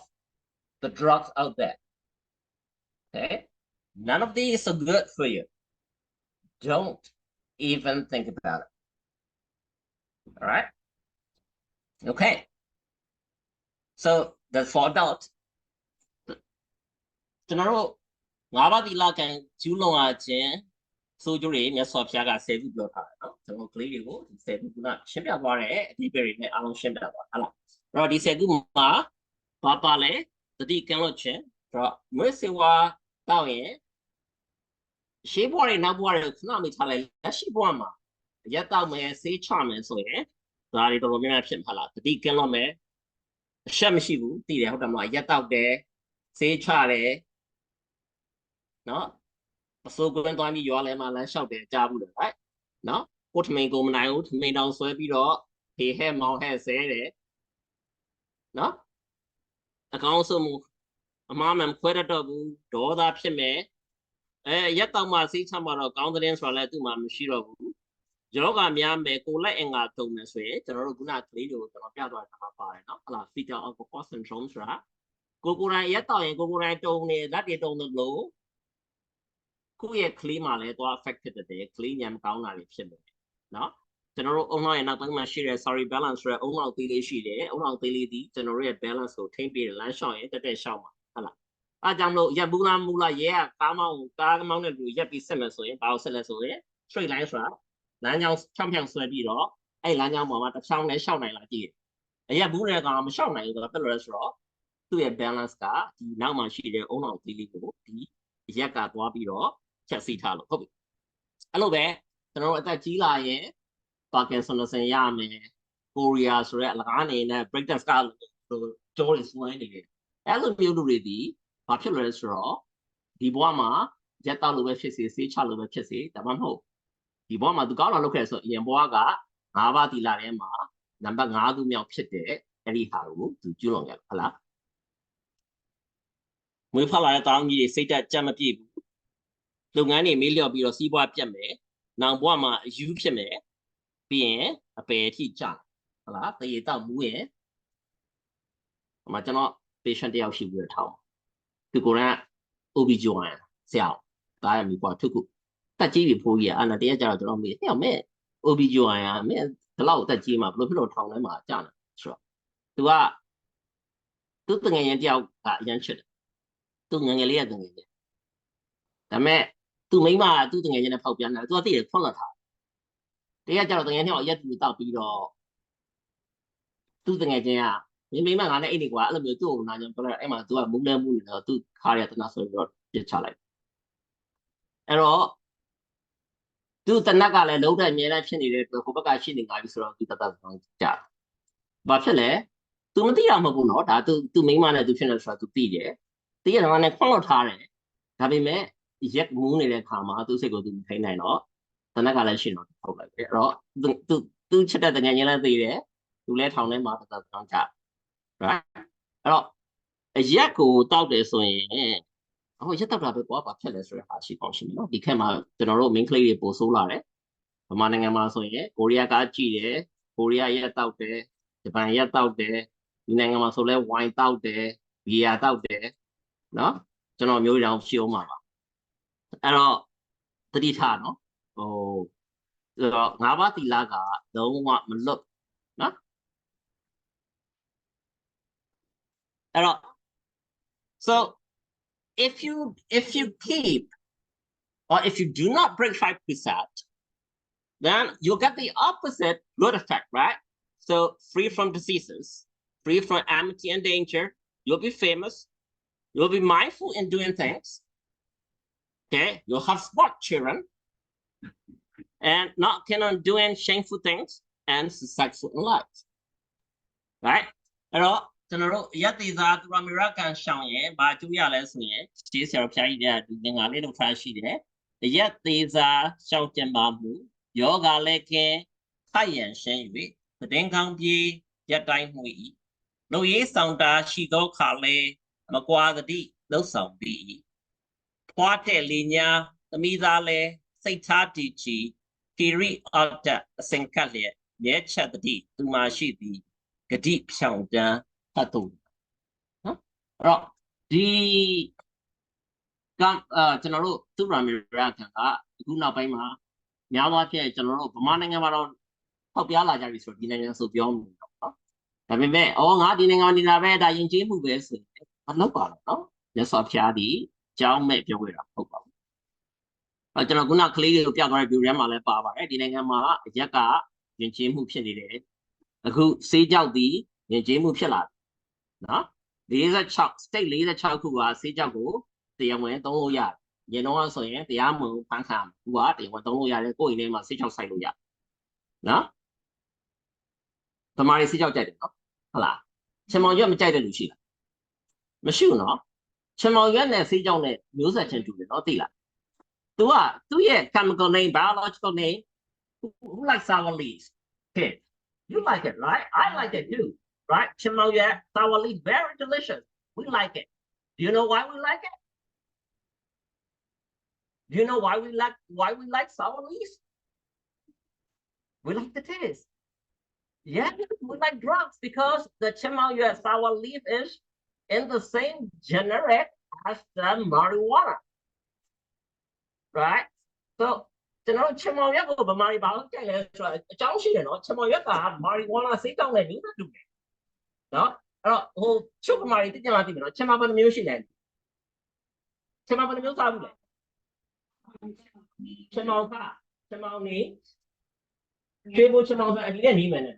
the drugs out there. Okay. None of these are good for you. Don't even think about it. All right. Okay. So that's for adults. ကျွန်တော်တို့၅ပါးသီလကံကျူးလွန်ရခြင်းဆိုကြတွေမြတ်စွာဘုရားက10ခုပြောထားတယ်နော်ကျွန်တော်ကလေးတွေကိုဒီ10ခုကရှင်းပြသွားတယ်အဓိပ္ပာယ်တွေနဲ့အားလုံးရှင်းပြသွားဟုတ်လားအဲ့တော့ဒီ10ခုမှာဘာပါလဲတတိကံလို့ခြင်းဆိုတော့မွေးစေဝါတောက်ရင်ရှေးဘဝတွေနောက်ဘဝတွေကိုခဏမိထားလိုက်လက်ရှိဘဝမှာရက်တောက်မယ်ဆေးချမယ်ဆိုရင်ဒါတွေတော်တော်များများဖြစ်မှာလားတတိကံလို့မယ်အရှက်မရှိဘူးတည်တယ်ဟုတ်တယ်မလားရက်တောက်တယ်ဆေးချတယ်နော်အစိုးကွင်းသွားပြီးရွာလဲမှာလမ်းလျှောက်တယ်ကြားဘူးလေ right နော်ကိုထမိန်ကိုမနိုင်ဘူးထမိန်တောင်ဆွဲပြီးတော့ဖေဟဲ့မောင်ဟဲ့ဆဲတယ်နော်အကောင်းဆုံးအမားမှန်ခွဲတတ်တော့ဘူးဒေါသဖြစ်မယ်ရက်တောက်မှစိတ်ချမှာတော့ကောင်းတဲ့ဆိုတာလည်းသူ့မှာမရှိတော့ဘူးယောဂများမယ်ကိုလက်အင်္ဂါတုံမယ်ဆိုရင်ကျွန်တော်တို့ခုနကလေးတွေကိုကျွန်တော်ပြသွားတာမှာပါတယ်နော်ဟုတ်လား fetal alcohol syndrome ဆိုတာကိုယ်တိုင်ရက်တောက်ရင်ကိုယ်တိုင်တုံနေလက်တွေတုံတယ်လို့ကိုယ့်ရဲ့ကလေးမှလည်းတော့ affect ဖြစ်တယ်ကလေးညံမကောင်းတာတွေဖြစ်တယ်နော်ကျွန်တော်တို့အုံနောက်ရဲ့နောက်ပိုင်းမှာရှိတဲ့ sorry balance ဆိုတဲ့အုံနောက်သေးလေးရှိတယ်အုံနောက်သေးလေးဒီကျွန်တော်တို့ရဲ့ balance ကိုထိန်းပေးတယ်လမ်းလျှောက်ရင်တက်ရှောက်မှာဟုတ်လားအားကြောင့်မလို့ရက်ဘူးလားမူလားရဲကကားမောင်းတဲ့လူရက်ပြီးဆက်မယ်ဆိုရင်ဘာလို့ဆက်လဲဆိုရင် straight line ဆိုတာလမ်းကြောင်းဖြောင်းဖြောင်းဆွဲပြီးတော့အဲ့လမ်းကြောင်းပေါ်မှာတစ်ချောင်းနဲ့ရှောက်နိုင်လားကြည့်အရက်ဘူးတဲ့ကောင်မရှောက်နိုင်ဘူးဆိုတော့တက်လို့လဲဆိုတော့သူ့ရဲ့ balance ကဒီနောက်မှာရှိတဲ့အုံနောက်သေးလေးကိုဒီရက်ကသွားပြီးတော့ချက်စီထားလို့ဟုတ်ပြီအဲ့လိုပဲကျွန်တော်တို့အသက်ကြီးလာရင်ပါကင်ဆန်ဆင်ရမယ်ကိုရီးယားဆိုတဲ့အလကားနေနဲ့ break dance ကလို့ကြောတွေစွမ်းနေတယ်အဲ့လိုမျိုးလူတွေဒီဘာဖြစ်လဲဆိုတော့ဒီဘဝမှာရက်တောက်လို့ပဲဖြစ်စေဆေးချလို့ပဲဖြစ်စေဒါမှမဟုတ်ဒီဘဝမှာသူကောင်းတာလုပ်ခဲ့ဆိုအရင်ဘဝက၅ပါးသီလထဲမှာနံပါတ်5ခုမြောက်ဖြစ်တဲ့အဲ့ဒီဟာကိုသူကျူးလွန်ခဲ့ဟုတ်လားမွေးဖလာတဲ့တောင်းကြီးတွေစိတ်တက်ကြက်မပြည့်ဘူးလုပ်ငန်းတွေမေးလျော့ပြီးတော့စီးပွားပြတ်မယ်။နောက်ဘဝမှာအယူဖြစ်မယ်။ပြီးရင်အပယ်အထိကျဟုတ်လား။တရေတောက်မူးရင်ဟိုမှာကျွန်တော် patient တယောက်ရှိပြီးတော့ထောင်း။သူကိုယ်က OB-GYN ဆရာဒါရမီပွားထုတ်ခုတက်ကြီးပြီဖိုးကြီးอ่ะတရက်ကျတော့ကျွန်တော်မေးဟဲ့မဲ OB-GYN อ่ะမဲဒီလောက်တက်ကြီးမှာဘယ်လိုဖြစ်လို့ထောင်းလဲမှာကြာနေဆိုတော့သူတငယ်ရင်တယောက်ကအရန်ချစ်တယ်။သူငယ်ငယ်လေးကတငယ်ချင်းဒါမဲ့သူမိမသူ့တငယ်ချင်းနဲ့ဖောက်ပြန်တယ်သူကသိတယ်ဖွင့်လာတာတကယ်ကြတော့တငယ်ချင်းကအရက်တူတောက်ပြီးတော့သူ့တငယ်ချင်းက မိမငါနဲ့အိတ်နေကွာအဲ့လိုမျိုးသူ့ကိုနာကြပြောလိုက်အဲ့မှာ तू ကမူးလဲမှုနေတော့သူခါရတနာဆိုပြီးတော့ပြစ်ချလိုက်အဲ့တော့သူတနက်ကလည်းလုံးတဲ့အမြဲတမ်းဖြစ်နေတဲ့ဟိုဘက်ကရှိနေငါပြီဆိုတော့သူတသက်ဆောင်ကြဘာဖြစ်လဲ तू မသိရမဟုတ်ဘူးနော်ဒါ तू မိမနဲ့ तू ဖြစ်နေဆိုတော့ तू သိတယ်သိရတော့လည်းခွန့်လွတ်ထားတယ်ဒါပေမဲ့ရက်မူးနေတဲ့ခါမှာသူ့စိတ်ကို तू မထိနိုင်တော့တနက်ကလည်းရှိတော့ထုတ်လိုက်တယ်အဲ့တော့ तू ချစ်တဲ့တကယ်ချင်းလည်းသိတယ် तू လည်းထောင်ထဲမှာတသက်ဆောင်ကြ right အဲ့တော့အရက်ကိုတောက်တယ်ဆိုရင်ဟိုရက်တောက်တာပဲကွာဘာဖြစ်လဲဆိုတဲ့ဟာရှိပေါ့ရှိနော်ဒီခက်မှာကျွန်တော်တို့ main ကလေးတွေပို့ဆိုးလာတယ်ဗမာနိုင်ငံမှာဆိုရင်ကိုရီးယားကကြည့်တယ်ကိုရီးယားရက်တောက်တယ်ဂျပန်ရက်တောက်တယ်ဒီနိုင်ငံမှာဆိုလဲဝိုင်တောက်တယ်ဘီယာတောက်တယ်နော်ကျွန်တော်မျိုးရောင်ရှင်းအောင်ပါအဲ့တော့သတိထားနော်ဟိုငါးပါးသီလကလုံးဝမလွတ်နော်အဲ့တော့ so if you keep or if you do not break 5 precept then you get the opposite good effect, right? So free from diseases, free from enmity and danger, you'll be famous, you'll be mindful in doing things, okay? You'll have smart children, and not keen on doing shameful things and successful in life, right? အဲ့တော့ကျွန်တော်တို့ရက်သေးသားသူရမီရကန်ရှောင်းရင်ဘာကျူးရလဲဆိုရင်ခြေဆရာဖျားကြီးတဲ့ဒီငါလေးလောက်ထားရှိတယ်ရက်သေးသားရှောင်းကျင်ပါမှုယောဂလည်းကင်းခိုက်ရန်ရှင်း၍သတင်းကောင်းပြေရက်တိုင်းမှု၏လူရေးဆောင်တာရှိသောခါလဲမကွာသတိလှုပ်ဆောင်ပြီးဖွားတဲ့လေးညာသမီးသားလဲစိတ်ထားတည်ကြည်ကိရိအော့တအစင်ကလျက်ရဲချက်သတိသူမရှိသည်ဂတိဖြောင်းတန်းဖတ်သူနော်အဲ့တော့ဒီကကျွန်တော်တို့သူရမီရကန်ကအခုနောက်ပိုင်းမှာများသောအားဖြင့်ကျွန်တော်တို့ဗမာနိုင်ငံမှာတော့ဟောက်ပြားလာကြပြီဆိုတော့ဒီနိုင်ငံဆိုပြောမှုတော့နော်ဒါပေမဲ့ငါဒီနိုင်ငံနေတာပဲဒါယဉ်ကျေးမှုပဲဆိုရင်မလုပ်ပါတော့နော်မြတ်စွာဘုရားဒီကြောင်းမဲ့ပြောခဲ့တာဟုတ်ပါဘူးကျွန်တော်ခုနကလေးတွေကိုပြသွားတဲ့ view ထဲမှာလည်းပါပါတယ်ဒီနိုင်ငံမှာအရက်ကယဉ်ကျေးမှုဖြစ်နေတယ်အခုစေးကြောက်ဒီယဉ်ကျေးမှုဖြစ်လာနော်46 state 46ခုကစေးကြောက်ကိုတရားဝင်သုံးလို့ရတယ်ရေတော့ဆိုရင်တရားမဝင်ဖန်ခံဘူးကတရားဝင်သုံးလို့ရတယ်ကိုယ့်အိမ်ထဲမှာစေးကြောက်ဆိုင်လို့ရနော်တမားရီစေးကြောက်ကြိုက်တယ်နော်ဟုတ်လားချင်မောင်ရွက်မကြိုက်တဲ့လူရှိလားမရှိဘူးနော်ချင်မောင်ရွက်နဲ့စေးကြောက်နဲ့မျိုးဆက်ချင်းတူတယ်နော်သိလားသူကသူ့ရဲ့ chemical name biological name who likes sour leaves okay you like it right I like it too right ချင်မောင်ရွက် sour leaves very delicious we like it do you know why we like it Do you know why we like sour leaves? We like the taste. Yeah, we like drugs because the Chimaoyue sour leaf is in the same generic as the marijuana. Right? So, you know, Chimaoyue go by marijuana, Chimaoyue marijuana say down there, you do it. No? Oh, sugar mari, Chimaoyue music then. Chimaoyue music. ချင်မောင်ကချင်မောင်နေရွှေဘိုချင်မောင်ဆိုအဒီနဲ့နေမယ်နဲ့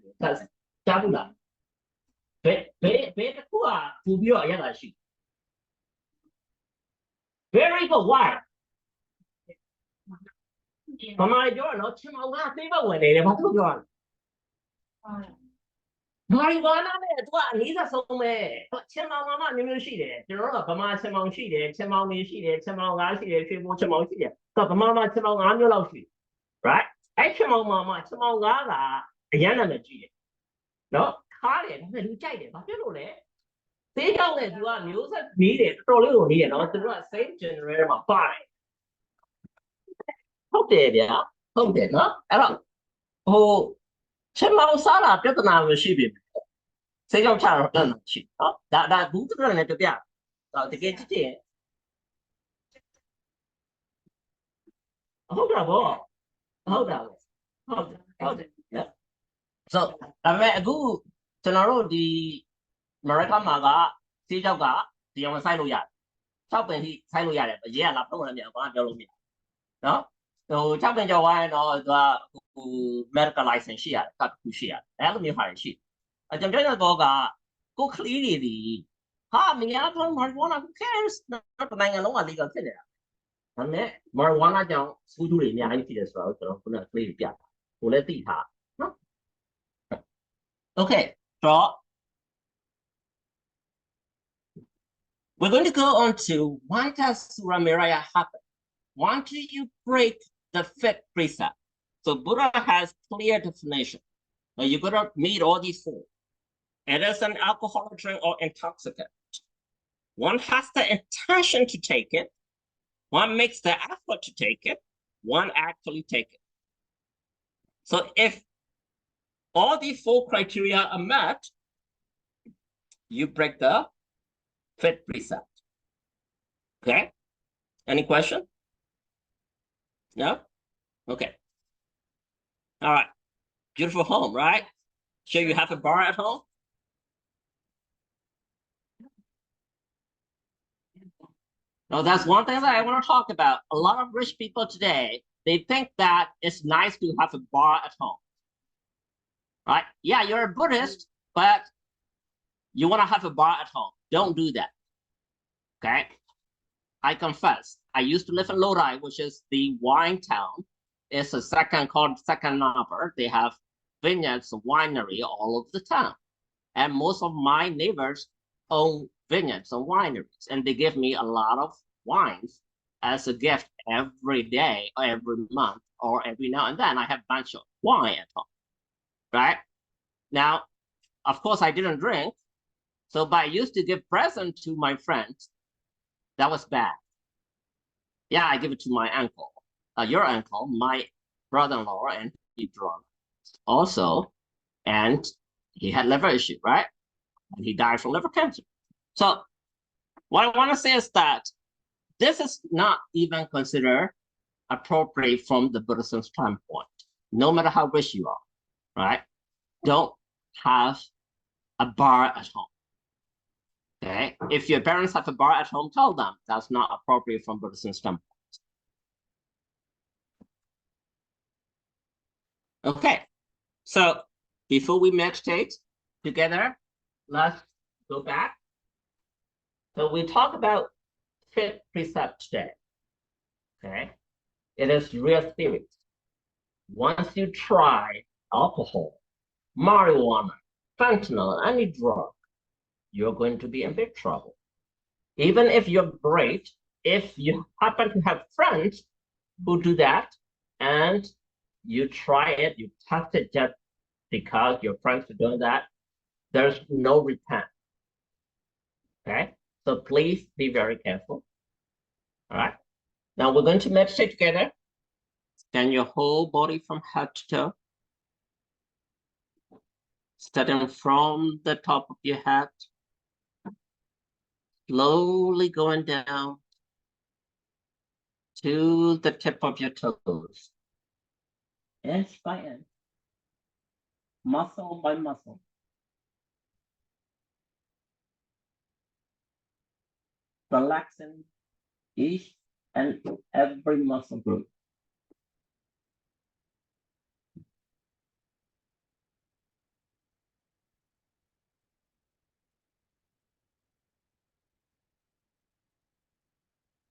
ကြားဘူးလားဘယ်တစ်ခုကပူပြီးတော့အရသာရှိ very good why မမပြောရနော်ချင်မောင်ကသိဘဝင်နေတယ်ဘာလို့ပြောရလဲမာရီဝါနာနဲ့သူကအနည်းဆုံးပဲချင်မောင်မမျိုးရှိတယ်ကျွန်တော်တို့ကဗမာချင်မောင်ရှိတယ်ချင်မောင်နေရှိတယ်ချင်မောင်ကားရှိတယ်ရွှေဘိုချင်မောင်ရှိတယ်တော့ဗမာမှာချင်မောင်5မျိုးလောက်ရှိ right အဲ့ချင်မောင်မှာချင်မောင်ကားကအရန်နာမည်ကြီးတယ်နော်ခါတယ်ဒါပေမဲ့လူကြိုက်တယ်ဘာဖြစ်လို့လဲသေးကြောက်တဲ့သူကမျိုးဆက်နေတယ်တော်တော်လေးကိုနေတယ်နော်သူတို့က same generator မှာပါတယ်ဟုတ်တယ်ဗျာဟုတ်တယ်နော်အဲ့တော့ချင်မောင်စားတာပြဿနာမရှိပြီစေးကြောက်ချတော့ပြဿနာရှိနော်ဒါဘူးတူတယ်နဲ့ပြပြတကယ်ကြည့်ရင်ဟုတ်တာဗောဟုတ်တယ် so ဒါပေမဲ့အခုကျွန်တော်တို့ဒီအမေရိကန်မှာကစေးကြောက်ကဒီအောင်ဆိုင်လို့ရတယ်6ပင်ထိဆိုင်လို့ရတယ်ရဲကလာပုံလည်းမရဘူးဘာပြောလို့မရနော်6ပင်ကျော်ဝိုင်းတော့သူကmedical license ရှိရတယ်ကတ်ခုရှိရတယ်အဲ့လိုမျိုးဟာရှိကျွန်တော်တို့က ကိုကလေးတွေဒီဟာမရတော့ marijuana who cares တော့တနိုင်ငံလုံးက legal ဖြစ်နေတာဒါနဲ့ marijuana ကြောင့်ဆိုးကျိုးတွေအများကြီးဖြစ်တယ်ဆိုတော့ကျွန်တော်ခုနကကလေးတွေပြတာကိုလည်းသိထားနော် okay so we're going to go on to why does Surah Miraya happen why do you break the fifth precept so Buddha has clear definition now you gotta meet all these four it is an alcoholic drink or intoxicant one has the intention to take it one makes the effort to take it one actually take it so if all these four criteria are met you break the fifth precept okay any question no okay all right beautiful home right sure you have a bar at home now that's one thing that I want to talk about a lot of rich people today they think that it's nice to have a bar at home right yeah you're a Buddhist but you want to have a bar at home don't do that okay I confess I used to live in Lodi which is the wine town it's a called second number they have vineyards winery all over the town and most of my neighbors own vineyards and wineries and they give me a lot of wines as a gift every day or every month or every now and then I have a bunch of wine at home right now of course I didn't drink so but I used to give present to my friends that was bad yeah I give it to my uncle your uncle my brother-in-law and he drunk also and he had liver issue right and he died from liver cancer so what I want to say is that this is not even considered appropriate from the Buddhism standpoint no matter how rich you are right don't have a bar at home okay if your parents have a bar at home tell them that's not appropriate from Buddhism standpoint okay so before we meditate together let's go back so we talk about fifth precept today okay it is real serious once you try alcohol marijuana fentanyl any drug you're going to be in big trouble even if you're great if you happen to have friends who do that and you try it you test it just because your friends are doing that there's no repent okay so please be very careful all right now we're going to meditate together scan your whole body from head to toe starting from the top of your head slowly going down to the tip of your toes inch by inch muscle by muscle relaxing each and every muscle group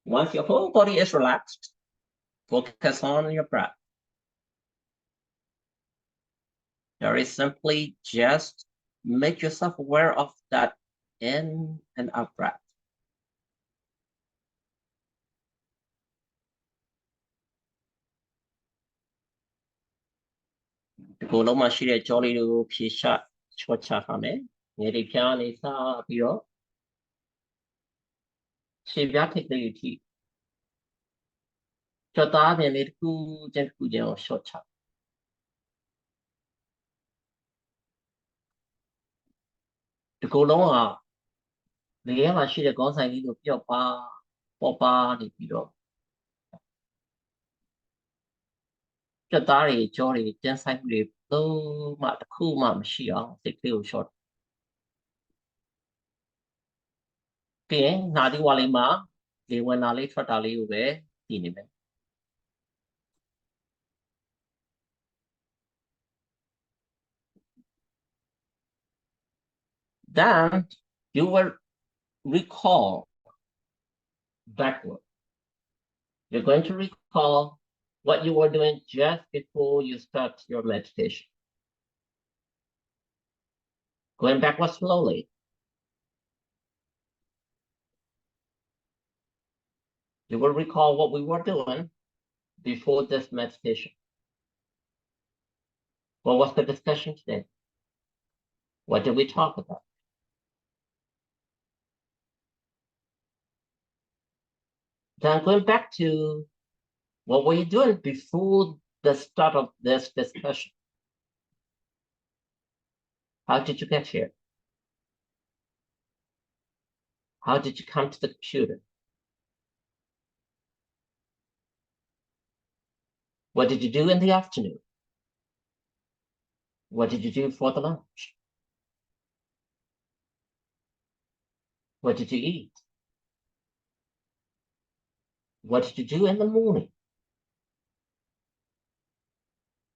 once your whole body is relaxed focus on your breath very simply just make yourself aware of that in and out breathကိုယ်လုံးမှာရှိတဲ့ကြောလေးတွေကိုဖြေချချောချထားမယ်ငယ်တွေဖျားနေစားပြီးတော့ခြေပြားထိပ်လေးထိချောသားပြင်လေးတစ်ခုချင်းကိုရှော့ချဒီကိုယ်လုံးဟာလေထဲမှာရှိတဲ့ခေါင်းဆိုင်လေးကိုပျော့ပါပေါ့ပါနေပြီးတော့ကြက်သားတွေကြောတွေတင်းဆိုင်မှုတွေလုံးဝတစ်ခုမှမရှိအောင်စိတ်ကလေးကိုရှော့ပြီးရင်နှာသီးဝါလေးမှာလေဝင်တာလေးထွက်တာလေးကိုပဲသိနေမယ် Then you will recall backward. You're going to recall what you were doing just before you start your meditation. Going backward slowly. You will recall what we were doing before this meditation. What was the discussion today? What did we talk about? Then going back to what were you doing before the start of this discussion? How did you get here? How did you come to the computer? What did you do in the afternoon? What did you do for the lunch? What did you eat? What did you do in the morning?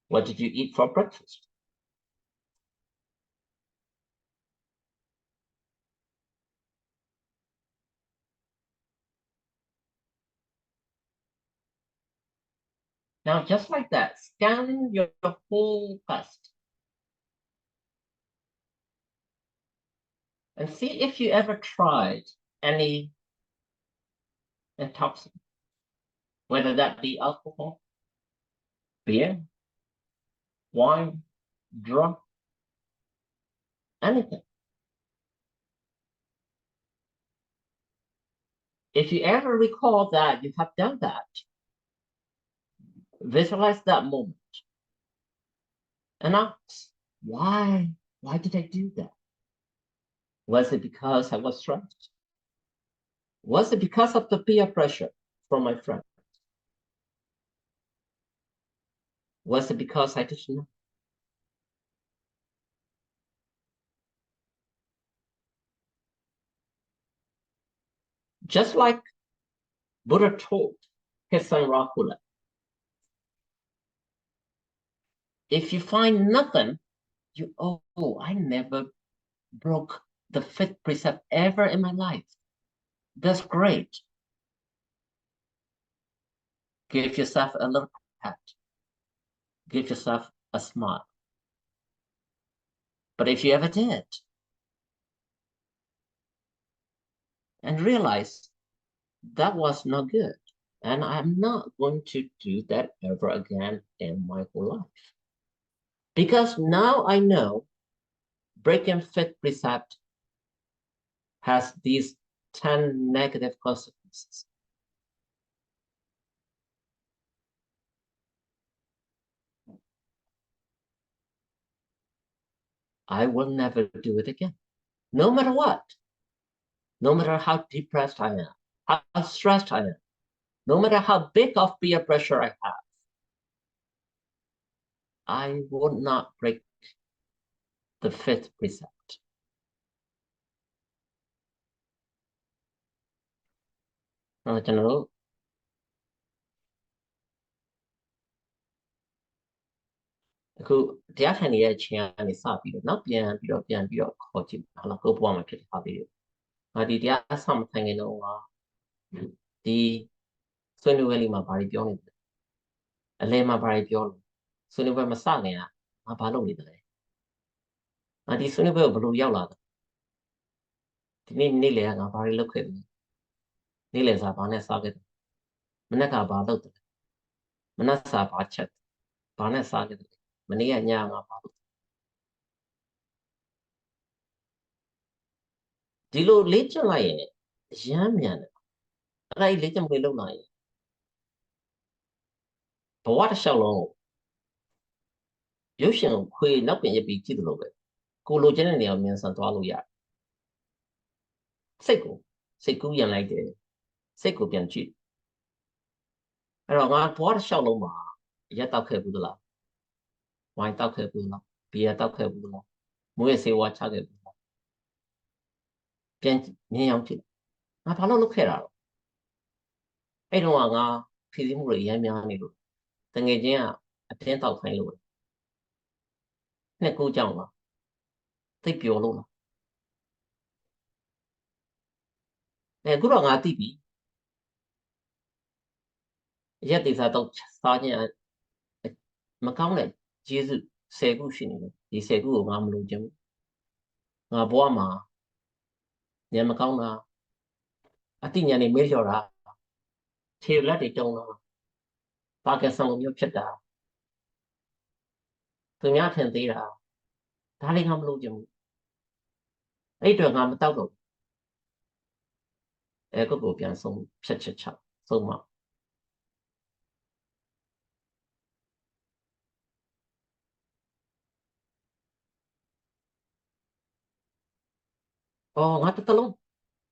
What did you eat for breakfast? Now, just like that, scan your whole past and see if you ever tried any intoxicant, whether that be alcohol, beer, wine, drug, anything. If you ever recall that you have done that, visualize that moment and ask, why? Why did I do that? Was it because I was stressed? Was it because of the peer pressure from my friend? Was it because I didn't know? Just like Buddha told his son Rahula, if you find nothing, I never broke the fifth precept ever in my life. That's great. Give yourself a little pat. Give yourself a smile. But if you ever did, and realize that was not good, and I'm not going to do that ever again in my whole life. Because now I know breaking fifth precept has these 10 negative consequences. I will never do it again, no matter what. No matter how depressed I am, how stressed I am, no matter how big of peer pressure I have, I will not break the fifth precept. ကျွန်တော်တို့အခုတရားထိုင်နေတဲ့အချိန်ကနေစပြီးတော့နောက်ပြန်ပြီးတော့ခေါ်ကြည့်ဟုတ်လားကိုယ့်ဘဝမှာဖြစ်တဲ့ဟာလေးတွေငါဒီတရားဆမထိုင်ခင်တော့ဒီဆွေးနွေးပွဲလေးမှာဘာတွေပြောနေလဲအလယ်မှာဘာတွေပြောလို့ဆွေးနွေးပွဲမစခင်ကငါဘာလုပ်နေတယ်လဲငါဒီဆွေးနွေးပွဲကိုဘယ်လိုရောက်လာလဲဒီနေ့လေကငါဘာတွေလုပ်ခဲ့လဲနေ့လေစာဘာနဲ့စားခဲ့တယ်မနေ့ကဘာလုပ်တယ်မနေ့စာဘာချက်ဘာနဲ့စားခဲ့တယ်မနေ့ကညငါဘာလုပ်ဒီလိုလေ့ကျင့်လိုက်ရင်ရမ်းမြန်တယ်အဲ့ဒါလေ့ကျင့်မှုလုပ်လိုက်ရင်ဘဝတစ်လျှောက်လုံးရုပ်ရှင်ခွေနောက်ပြင်ရပြီးကြည့်တယ်လို့ပဲကိုလိုချင်တဲ့နေရာမြန်ဆန်သွားလို့ရတယ်စိတ်ကူးရင်လိုက်တယ်စိတ်ကိုပြန်ကြည့်အဲ့တော့ငါဘဝတစ်လျှောက်လုံးမှာရက်တောက်ခဲ့ဘူးသလားဝိုင်းတောက်ခဲ့ဘူးလားဘီယာတောက်ခဲ့ဘူးလားမွေးဆေးဝါးချခဲ့ဘူးလားပြန်မြင်အောင်ကြည့်ငါဘာလို့လုပ်ခဲ့တာတော့အဲ့တော့ငါဖြည့်ဆည်းမှုတွေရမ်းများနေလို့တငယ်ချင်းကအတင်းတောက်ခိုင်းလို့နှစ်ကူးကြောင်လားသိပျော်လို့လား အခုတော့ငါသိပြီရက်သေးစားတော့စားခြင်းမကောင်းတဲ့ကျေးဇူး10ခုရှိနေတယ်ဒီ10ခုကိုငါမလို့ခြင်းငါဘဝမှာဉာဏ်မကောင်းတာအသိဉာဏ်နဲ့မေ့လျော့တာခြေလက်တွေတုံးတာပါကင်ဆန်လိုမျိုးဖြစ်တာသူများထင်သေးတာဒါလေးငါမလို့ခြင်းဘူးအဲ့အတွက်ငါမတောက်တော့ကိုကိုပြန်ဆုံးဖြတ်ချက်ချဆုံးမငါတစ်လုံး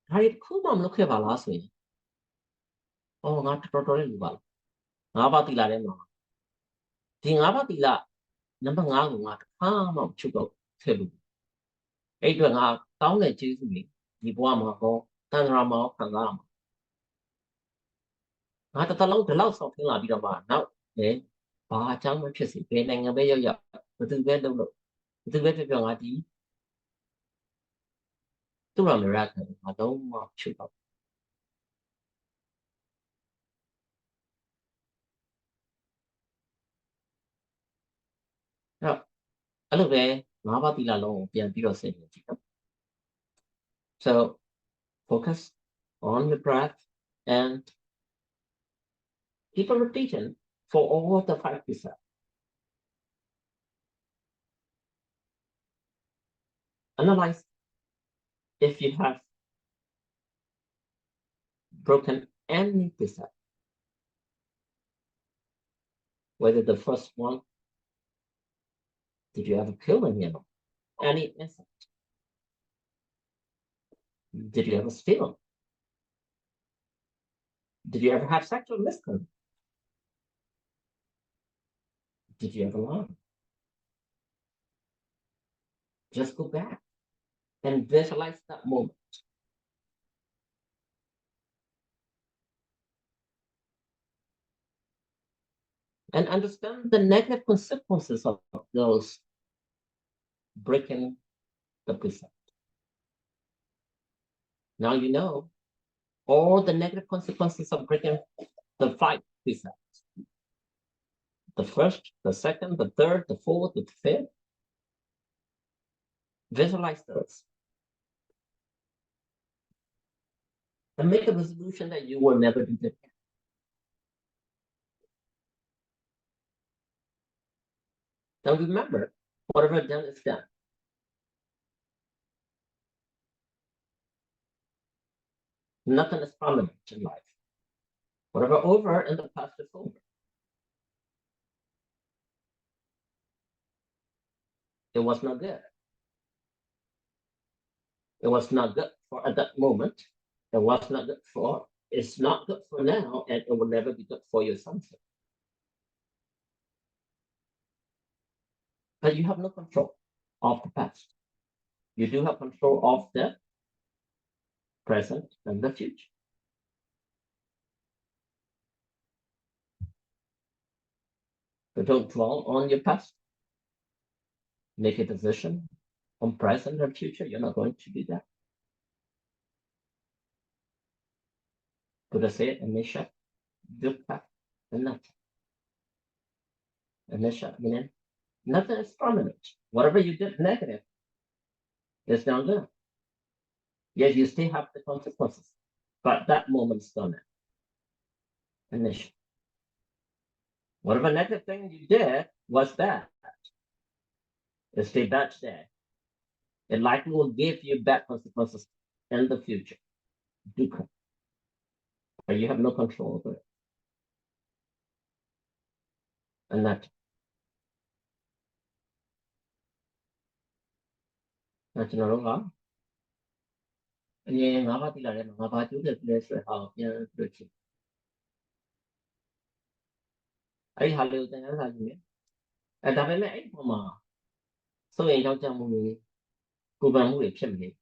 ဒါရီခုမှမလုပ်ခဲ့ပါလားဆိုရင်ငါတော်တော်လေးလူပါလား၅ပါးတိလာထဲမှာဒီ၅ပါးတိလာနံပါတ်5ကိုငါတစ်ခါမှမချုပ်တော့ခဲ့ဘူးအဲ့အတွက်ငါကောင်းတဲ့ကျေးဇူးတွေဒီဘဝမှာဟောတန်ត្រာမှာခံစားရမှာငါတစ်လုံးဒီလောက်ဆောက်ထင်းလာပြီးတော့မှနောက်ဘာအကြောင်းမဖြစ်စေဘယ်နိုင်ငံပဲရောက်ရောက်ဘယ်သူပဲလုပ်လို့ဘယ်သူပဲပြောငါဒီသူ့ရမရခံငါတော့မှချုပ်တော့အဲ့လိုပဲ၅ပါးတိလာလုံးကိုပြန်ပြီးတော့စဉ်းစားကြည့်နော် so focus on the breath and keep on repeating for all the 5%. Analyze if you have broken any precept, whether the first one, did you ever kill any animal, any insect? Did you ever steal? Did you ever have sexual misconduct? Did you ever lie? Just go back and visualize that moment. And understand the negative consequences of those breaking the precept. Now you know all the negative consequences of breaking the 5 precepts. The first, the second, the third, the fourth, the fifth. Visualize those. And make a resolution that you will never do that. Now remember, whatever done is done. Nothing is permanent in life. Whatever over in the past is over. It was not good. It was not good for at that moment. It was not good for, it's not good for now, and it will never be good for your sunset. But you have no control of the past. You do have control of the present and the future. But don't dwell on your past. Make a decision on present and future. You're not going to do that. Buddha said, Anisha, dukkha, anatta. Anisha, meaning nothing is permanent. Whatever you did negative is now good. Yes, you still have the consequences, but that moment's done. Anisha. Whatever negative thing you did was bad. It's still bad today. It likely will give you bad consequences in the future. Dukkha. But you have no control over it. And that. That's another law. And yeah, ngã ba tỷ lệ này ngã ba chú được lên sự học nha được chứ. Ấy hà lưu tên là gì nhé? Ta phải lấy mà. Số tiền trong một cô bạn muốn việc xem gì?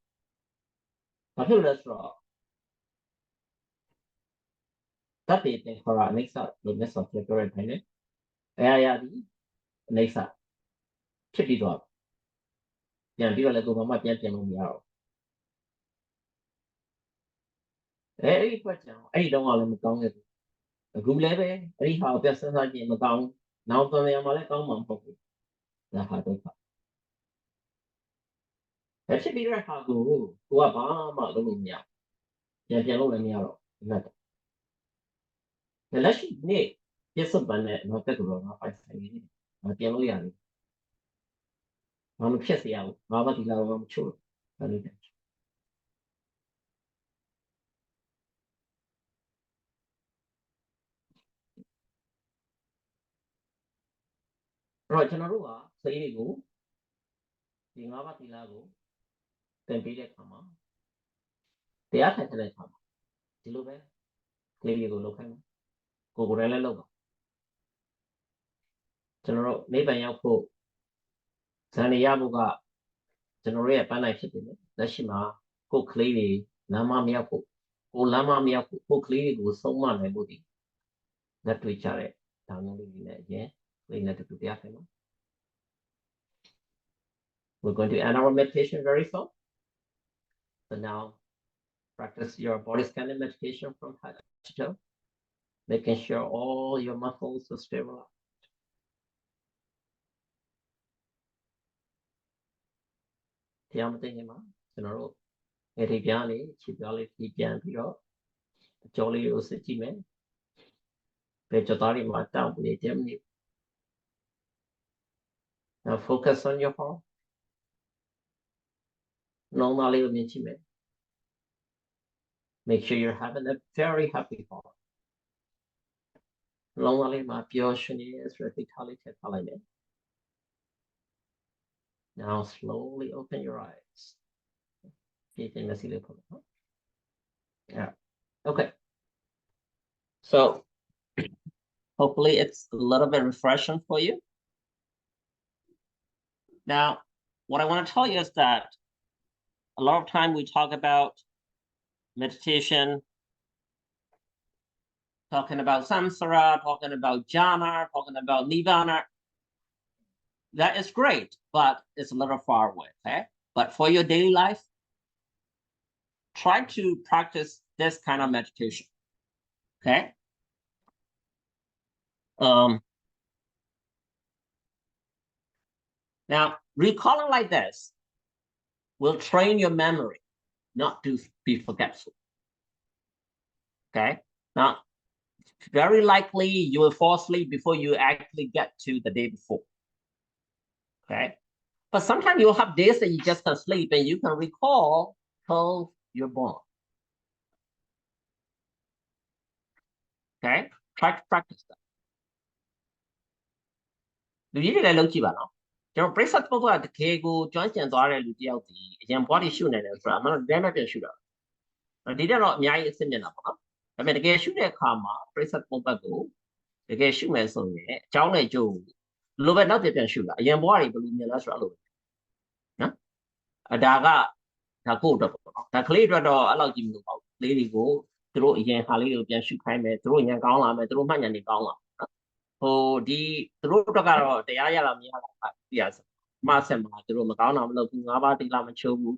Mà thứ là rõ. Ta thì tên họ là next up, the next of the current này. Ai đi next up. Chết đi rồi. Nhà đi là cô bạn mà tiền tiền không nhiều. Very question. I don't want to go with a good level. I have best as I came down. Now, the Yamale come on for the hard of that should be right. How to Obama, Lumia. Yellow and yellow. The less you need. Yes, a bannet, not that wrong. I say, not yellow yan. I'm a kiss out. Mama, the love of children. Right, Chanarua, say you go. The Nava Tilago. Then be a comma. The other can come. Tilube, clearly go look him. Go Gorella logo. General, maybe I go. Sani Yabuga, General Panai Shipping, Nashima, go clearly, Lama Miapo, go Lama Miapo, go clearly go so much. That to each other. Down yeah, we need to do the afternoon. We're going to end our meditation very soon. So now practice your body scanning meditation from head to toe, making sure all your muscles are stabilized. General, Eribiani, Chibali, Pian Pio, Jolly City Man, Pejotari Mata, now focus on your heart. Normally, make sure you're having a very happy heart. Normally, my pure shuni is radicality. Now, slowly open your eyes. Yeah. Okay. So, hopefully, it's a little bit refreshing for you. Now, what I want to tell you is that a lot of time we talk about meditation, talking about samsara, talking about jhana, talking about nirvana. That is great, but it's a little far away, okay? But for your daily life, try to practice this kind of meditation, okay? Now, recalling like this will train your memory not to be forgetful, okay? Now, very likely you will fall asleep before you actually get to the day before, okay? But sometimes you'll have days that you just can sleep and you can recall till you're born. Okay? Try to practice that. Do you need a low chiba now? Your precept for the Kego, Johnson, and body shooting and from a damage shooter. I didn't know me, I send enough. I mean, the gay shooter karma, precept for go, the gay shooter so yeah, John Joe. Look at not the shooter, young body believe me, that's right. A daga, a coat of the clear door, allow him to go. Lady go through again, Halil, and shoot time, through young gala, through Manyan gala. Oh, the through the car, the Ayala, yes, Massam, through Macana, looking about the Lama Chobu,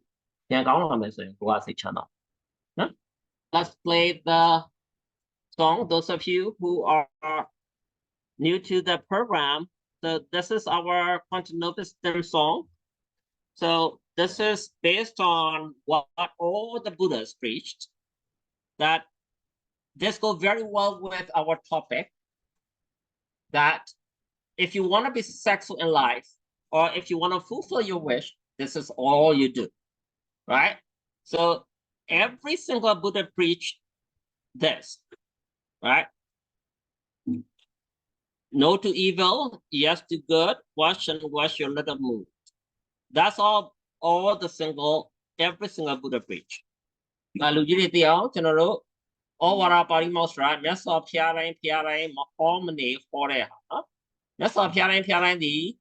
young gala, was a channel. Let's play the song. Those of you who are new to the program, so this is our continuous song. So this is based on what all the Buddhas preached, that this goes very well with our topic, that if you want to be successful in life, or if you want to fulfill your wish, this is all you do, right? So every single Buddha preached this, right? No to evil, yes to good, wash and wash your little mood. That's all every single Buddha preached. Now, all what our body most right, mess of PRA, harmony for it. Mess of PRA, the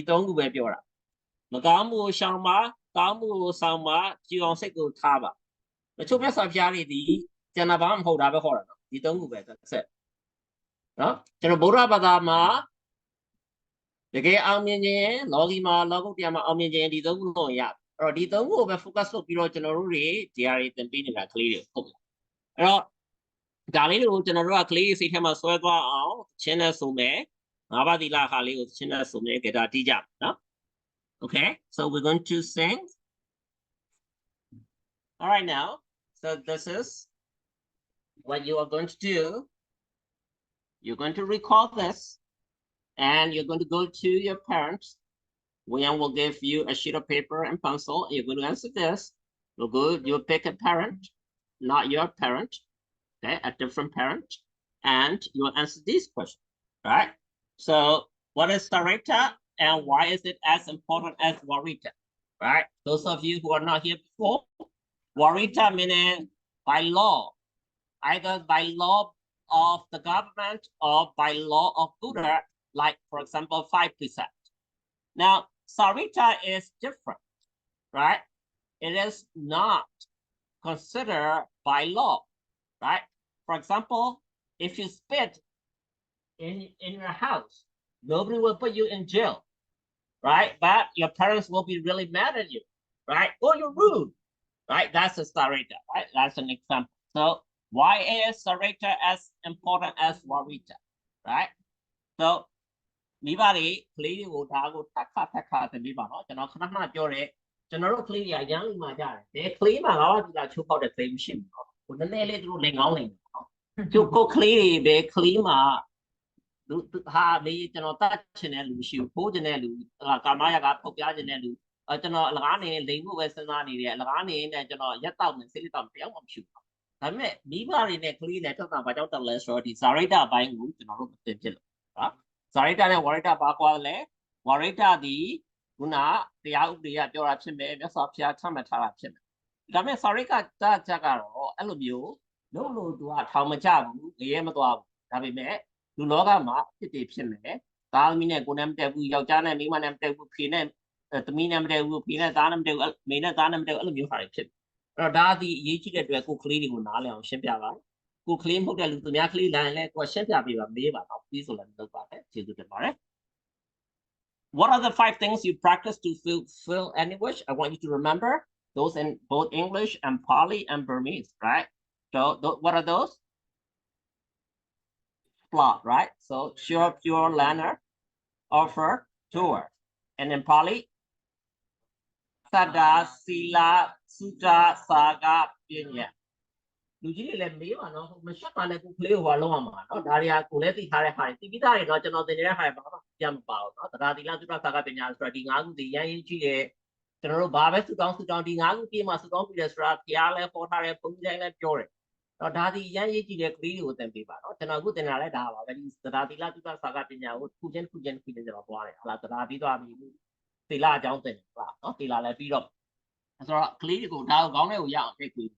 don't wear your Magamu Shama, Gamu Sama, Gion Seko Taba. The two mess of Yari, the Janabam hold up a horror, the don't wear that. No, Janabura Badama, the gay Armenian, Logima, Logotiama Armenian, the don't know yet, or the don't go over focus of Piro Generally, they are in the beginning clear. ဒါလေးတွေကိုကျွန်တော်တို့ကကလေးစိတ်ထဲမှာဆွဲသွားအောင်ချင်းနဲ့ဆိုမယ်ငါးပါးသီလဟာလေးကိုချင်းနဲ့ဆိုမယ်ကြတာတီးကြနော် Okay, so we're going to sing. All right now, so this is what you are going to do. You're going to record this and you're going to go to your parents. William will give you a sheet of paper and pencil. You're going to answer this. You'll pick a parent, not your parent, okay, a different parent, and you'll answer these questions, right? So what is Sarita and why is it as important as Warita, right? Those of you who are not here before, Warita meaning by law, either by law of the government or by law of Buddha, like for example, 5 precepts. Now, Sarita is different, right? It is not considered by law, right? For example, if you spit in your house, nobody will put you in jail, right? But your parents will be really mad at you, right? Or you're rude, right? That's a Sarita, right? That's an example. So why is Sarita as important as Warita, right? So မိဘတွေကလေးတွေကိုဒါကိုတက်ခါတင်ပြီးပါနော်ကျွန်တော်ခဏခဏပြောတယ်ကျွန်တော်တို့ကလေးတွေကရမ်းလိမ္မာကြတယ်ဘယ်ကလေးမှငါးပါးသီလချိုးဖောက်တဲ့ကလေးမရှိဘူးနော်ဟိုနည်းနည်းလေးသူတို့လိမ်ကောင်းလိမ်နော်ကျုပ်ကိုကလေးတွေဘယ်ကလေးမှဟာမေးကျွန်တော်တတ်ချင်တဲ့လူမရှိဘူးဖိုးချင်တဲ့လူကာမရာကဖောက်ပြချင်တဲ့လူကျွန်တော်အလကားနေလိမ်မှုပဲစဉ်းစားနေတယ်အလကားနေနဲ့ကျွန်တော်ရက်တော့မယ်စိတ်တောက်တယောက်မှမရှိဘူးဒါပေမဲ့မိဘတွေနဲ့ကလေးနဲ့တက်တာဘာကြောင့်တက်လဲဆိုတော့ဒီဇာရိတဘိုင်းကိုကျွန်တော်တို့မသိဖြစ်လို့နော်Sarita နဲ့ Warita ဘာကွာလဲ Warita ဒီခုနတရားဥပဒေကပြောတာဖြစ်မယ်မြတ်စွာဘုရားချမှတ်ထားတာဖြစ်မယ်ဒါပေမဲ့ Sarita ချက်ကတော့အဲ့လိုမျိုးလုံးလို့သူကထောင်မချဘူးငရဲမသွားဘူးဒါပေမဲ့လူလောကမှာအဖြစ်တွေဖြစ်မယ်သားသမီးနဲ့ကိုယ်နဲ့မတည့်ဘူးယောက်ျားနဲ့မိန်းမနဲ့မတည့်ဘူးဖေနဲ့သမီးနဲ့မတည့်ဘူးဖေနဲ့သားနဲ့မတည့်ဘူးမိန်းနဲ့သားနဲ့မတည့်ဘူးအဲ့လိုမျိုးဟာတွေဖြစ်အဲ့တော့ဒါဒီအရေးကြီးတဲ့အတွက်ကိုကလေးတွေကိုနားလည်အောင်ရှင်းပြပါကိုကလေးမဟုတ်တဲ့လူသူများကလေးလာရင်လည်းကိုရှင်းပြပေးပါမေးပါတော့ပြီးဆိုလည်းလုပ်ပါတယ်ကျေးဇူးတင်ပါတယ် What are the 5 things you practice to feel anguish? I want you to remember those in both English and Pali and Burmese, right? So what are those? Plot, right? So pure learner, offer, tour. And in Pali, Sada, Sila, Sutta, Saga, Pinya. လူကြီးတွေလည်းမေးပါနော်မရှက်ပါနဲ့ကိုကလေးကိုဘာလုပ်အောင်မှာနော်ဒါတွေကကိုလည်းသိထားတဲ့ဟာတွေသိပြီးသားတွေတော့ကျွန်တော်သင်နေတဲ့ဟာတွေဘာမှပြန်မပါဘူးနော်တရားသီလသုတ္တစာကပညာဆိုတာဒီ၅ခုဒီရန်ရေးကြီးတယ်ကျွန်တော်တို့ဘာပဲစုတောင်းဒီ၅ခုပြည့်မှစုတောင်းပြီးတယ်ဆိုတာဘုရားလည်းပေါ်ထားတယ်ဘုန်းကြီးတိုင်းလည်းပြောတယ်တော့ဒါဒီရန်ရေးကြီးတဲ့ကလေးတွေကိုသင်ပေးပါနော်ကျွန်တော်အခုသင်တာလည်းဒါပါပဲဒီတရားသီလသုတ္တစာကပညာကိုခုချင်းကျွန်တော်ပွားတယ်ဟာလားတရားပြီးသွားပြီသီလအကြောင်းသင်တယ်ဟုတ်လားနော်သီလလည်းပြီးတော့ဆိုတော့ကလေးတွေကိုဒါကိုခေါင်းထဲကိုရအောင်သိပြီး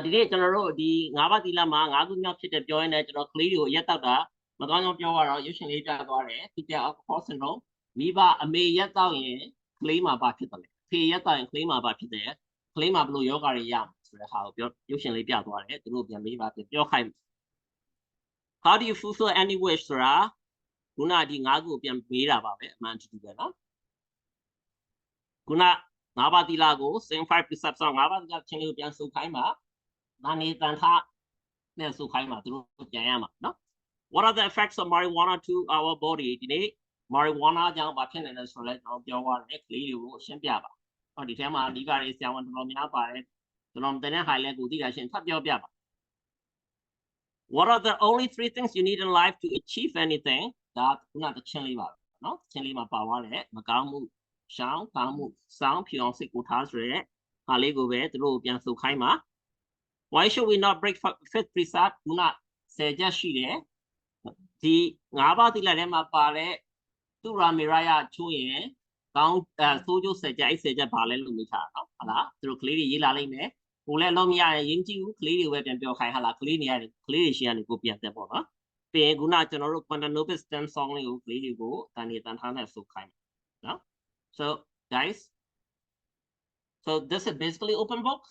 ဒီနေ့ကျွန်တော်တို့ဒီ၅ပါးသီလမှာ၅ခုမြောက်ဖြစ်တဲ့ပြောရင်းနဲ့ကျွန်တော်ကလေးတွေကိုရက်တောက်တာမကောင်းကြောင်းပြောရတော့ရုပ်ရှင်လေးပြသွားတယ်သူပြ alcohol syndrome မိဘအမေရက်တောက်ရင်ကလေးမှာဘာဖြစ်တယ်လဲဖေရက်တောက်ရင်ကလေးမှာဘာဖြစ်တယ်ကလေးမှာဘယ်လိုယောဂတွေရမှာဆိုတဲ့ဟာကိုပြောရုပ်ရှင်လေးပြသွားတယ်သူတို့ပြန်မေးပါပြောခိုင်း How do you fulfill any wish ဆိုတာခုနဒီ၅ခုကိုပြန်မေးတာပါပဲအမှန်တူပဲနော်ခုန၅ပါးသီလကို sing 5 precepts ၅ပါးသီလချင်းလေးကိုပြန်စုခိုင်းပါဒါနေတန်ထနဲ့စုခိုင်းမှာသူတို့ပြန်ရမှာနော် What are the effects of marijuana to our body ဒီနေ့ marijuana ကြောင့်ဘာဖြစ်နေလဲဆိုတော့ကျွန်တော်ပြောသွားတယ်ကလေးတွေကိုရှင်းပြပါဟောဒီထဲမှာအဓိကရေးဆရာဝန်တော်တော်များပါတယ်ကျွန်တော်တင်တဲ့ဟာလည်းကိုသိတာရှင်းထပ်ပြောပြပါ What are the only 3 things you need in life to achieve anything ဒါခုနတချင်းလေးပါနော်ချင်းလေးမှာပါသွားတယ်မကောင်းမှုရှောင်းကောင်းမှုစောင်းဖြူအောင်စိတ်ကိုထားဆိုရဲဟာလေးကိုပဲသူတို့ပြန်စုခိုင်းပါWhy should we not break 5th precept ခုန10ချက်ရှိတယ်ဒီ၅ပါးသီလထဲမှာပါတဲ့သူရာမေရယချိုးရင်ကောင်းဆိုးကျိုး10ချက်အဲ့10ချက်ပါလဲလို့မိထားတာနော်ဟုတ်လားသူတို့ကလေးတွေရေးလာလိမ့်မယ်ကိုလည်းလုံးမရရင်ရင်းကြည့်ဘူးကလေးတွေပဲပြန်ပြောခိုင်းဟာလားကလေးတွေရတယ်ကလေးတွေရှိရနေကိုပြန်တက်ပေါ့နော်ပြီးရင်ခုနကျွန်တော်တို့ Quantanobis stem song လေးကိုကလေးတွေကိုတန်နေတန်ထားနဲ့စုခိုင်းနော် So guys so this is basically open book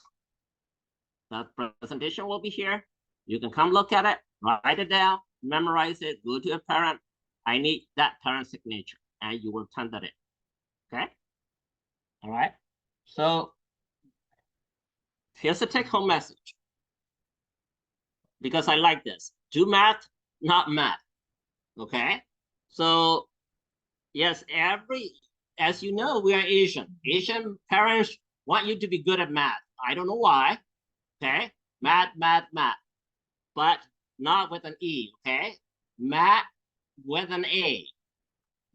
The presentation will be here. You can come look at it, write it down, memorize it, go to a parent. I need that parent signature, and you will turn that in. Okay? All right. So here's the take-home message. because I like this. Do math, not math. Okay? So, yes, as you know, we are Asian. Asian parents want you to be good at math. I don't know why. Okay? Math, but not with an E. Okay? Math with an A.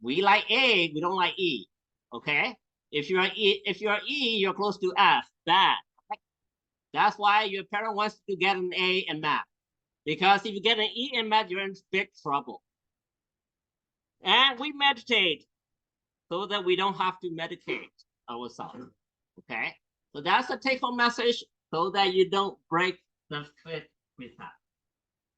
We like A, we don't like E. Okay? If you're E, you're close to F. Bad. That's why your parent wants to get an A in math. Because if you get an E in math, you're in big trouble. And we meditate so that we don't have to medicate ourselves. Okay? So that's the take-home message so that you don't break the fifth precept.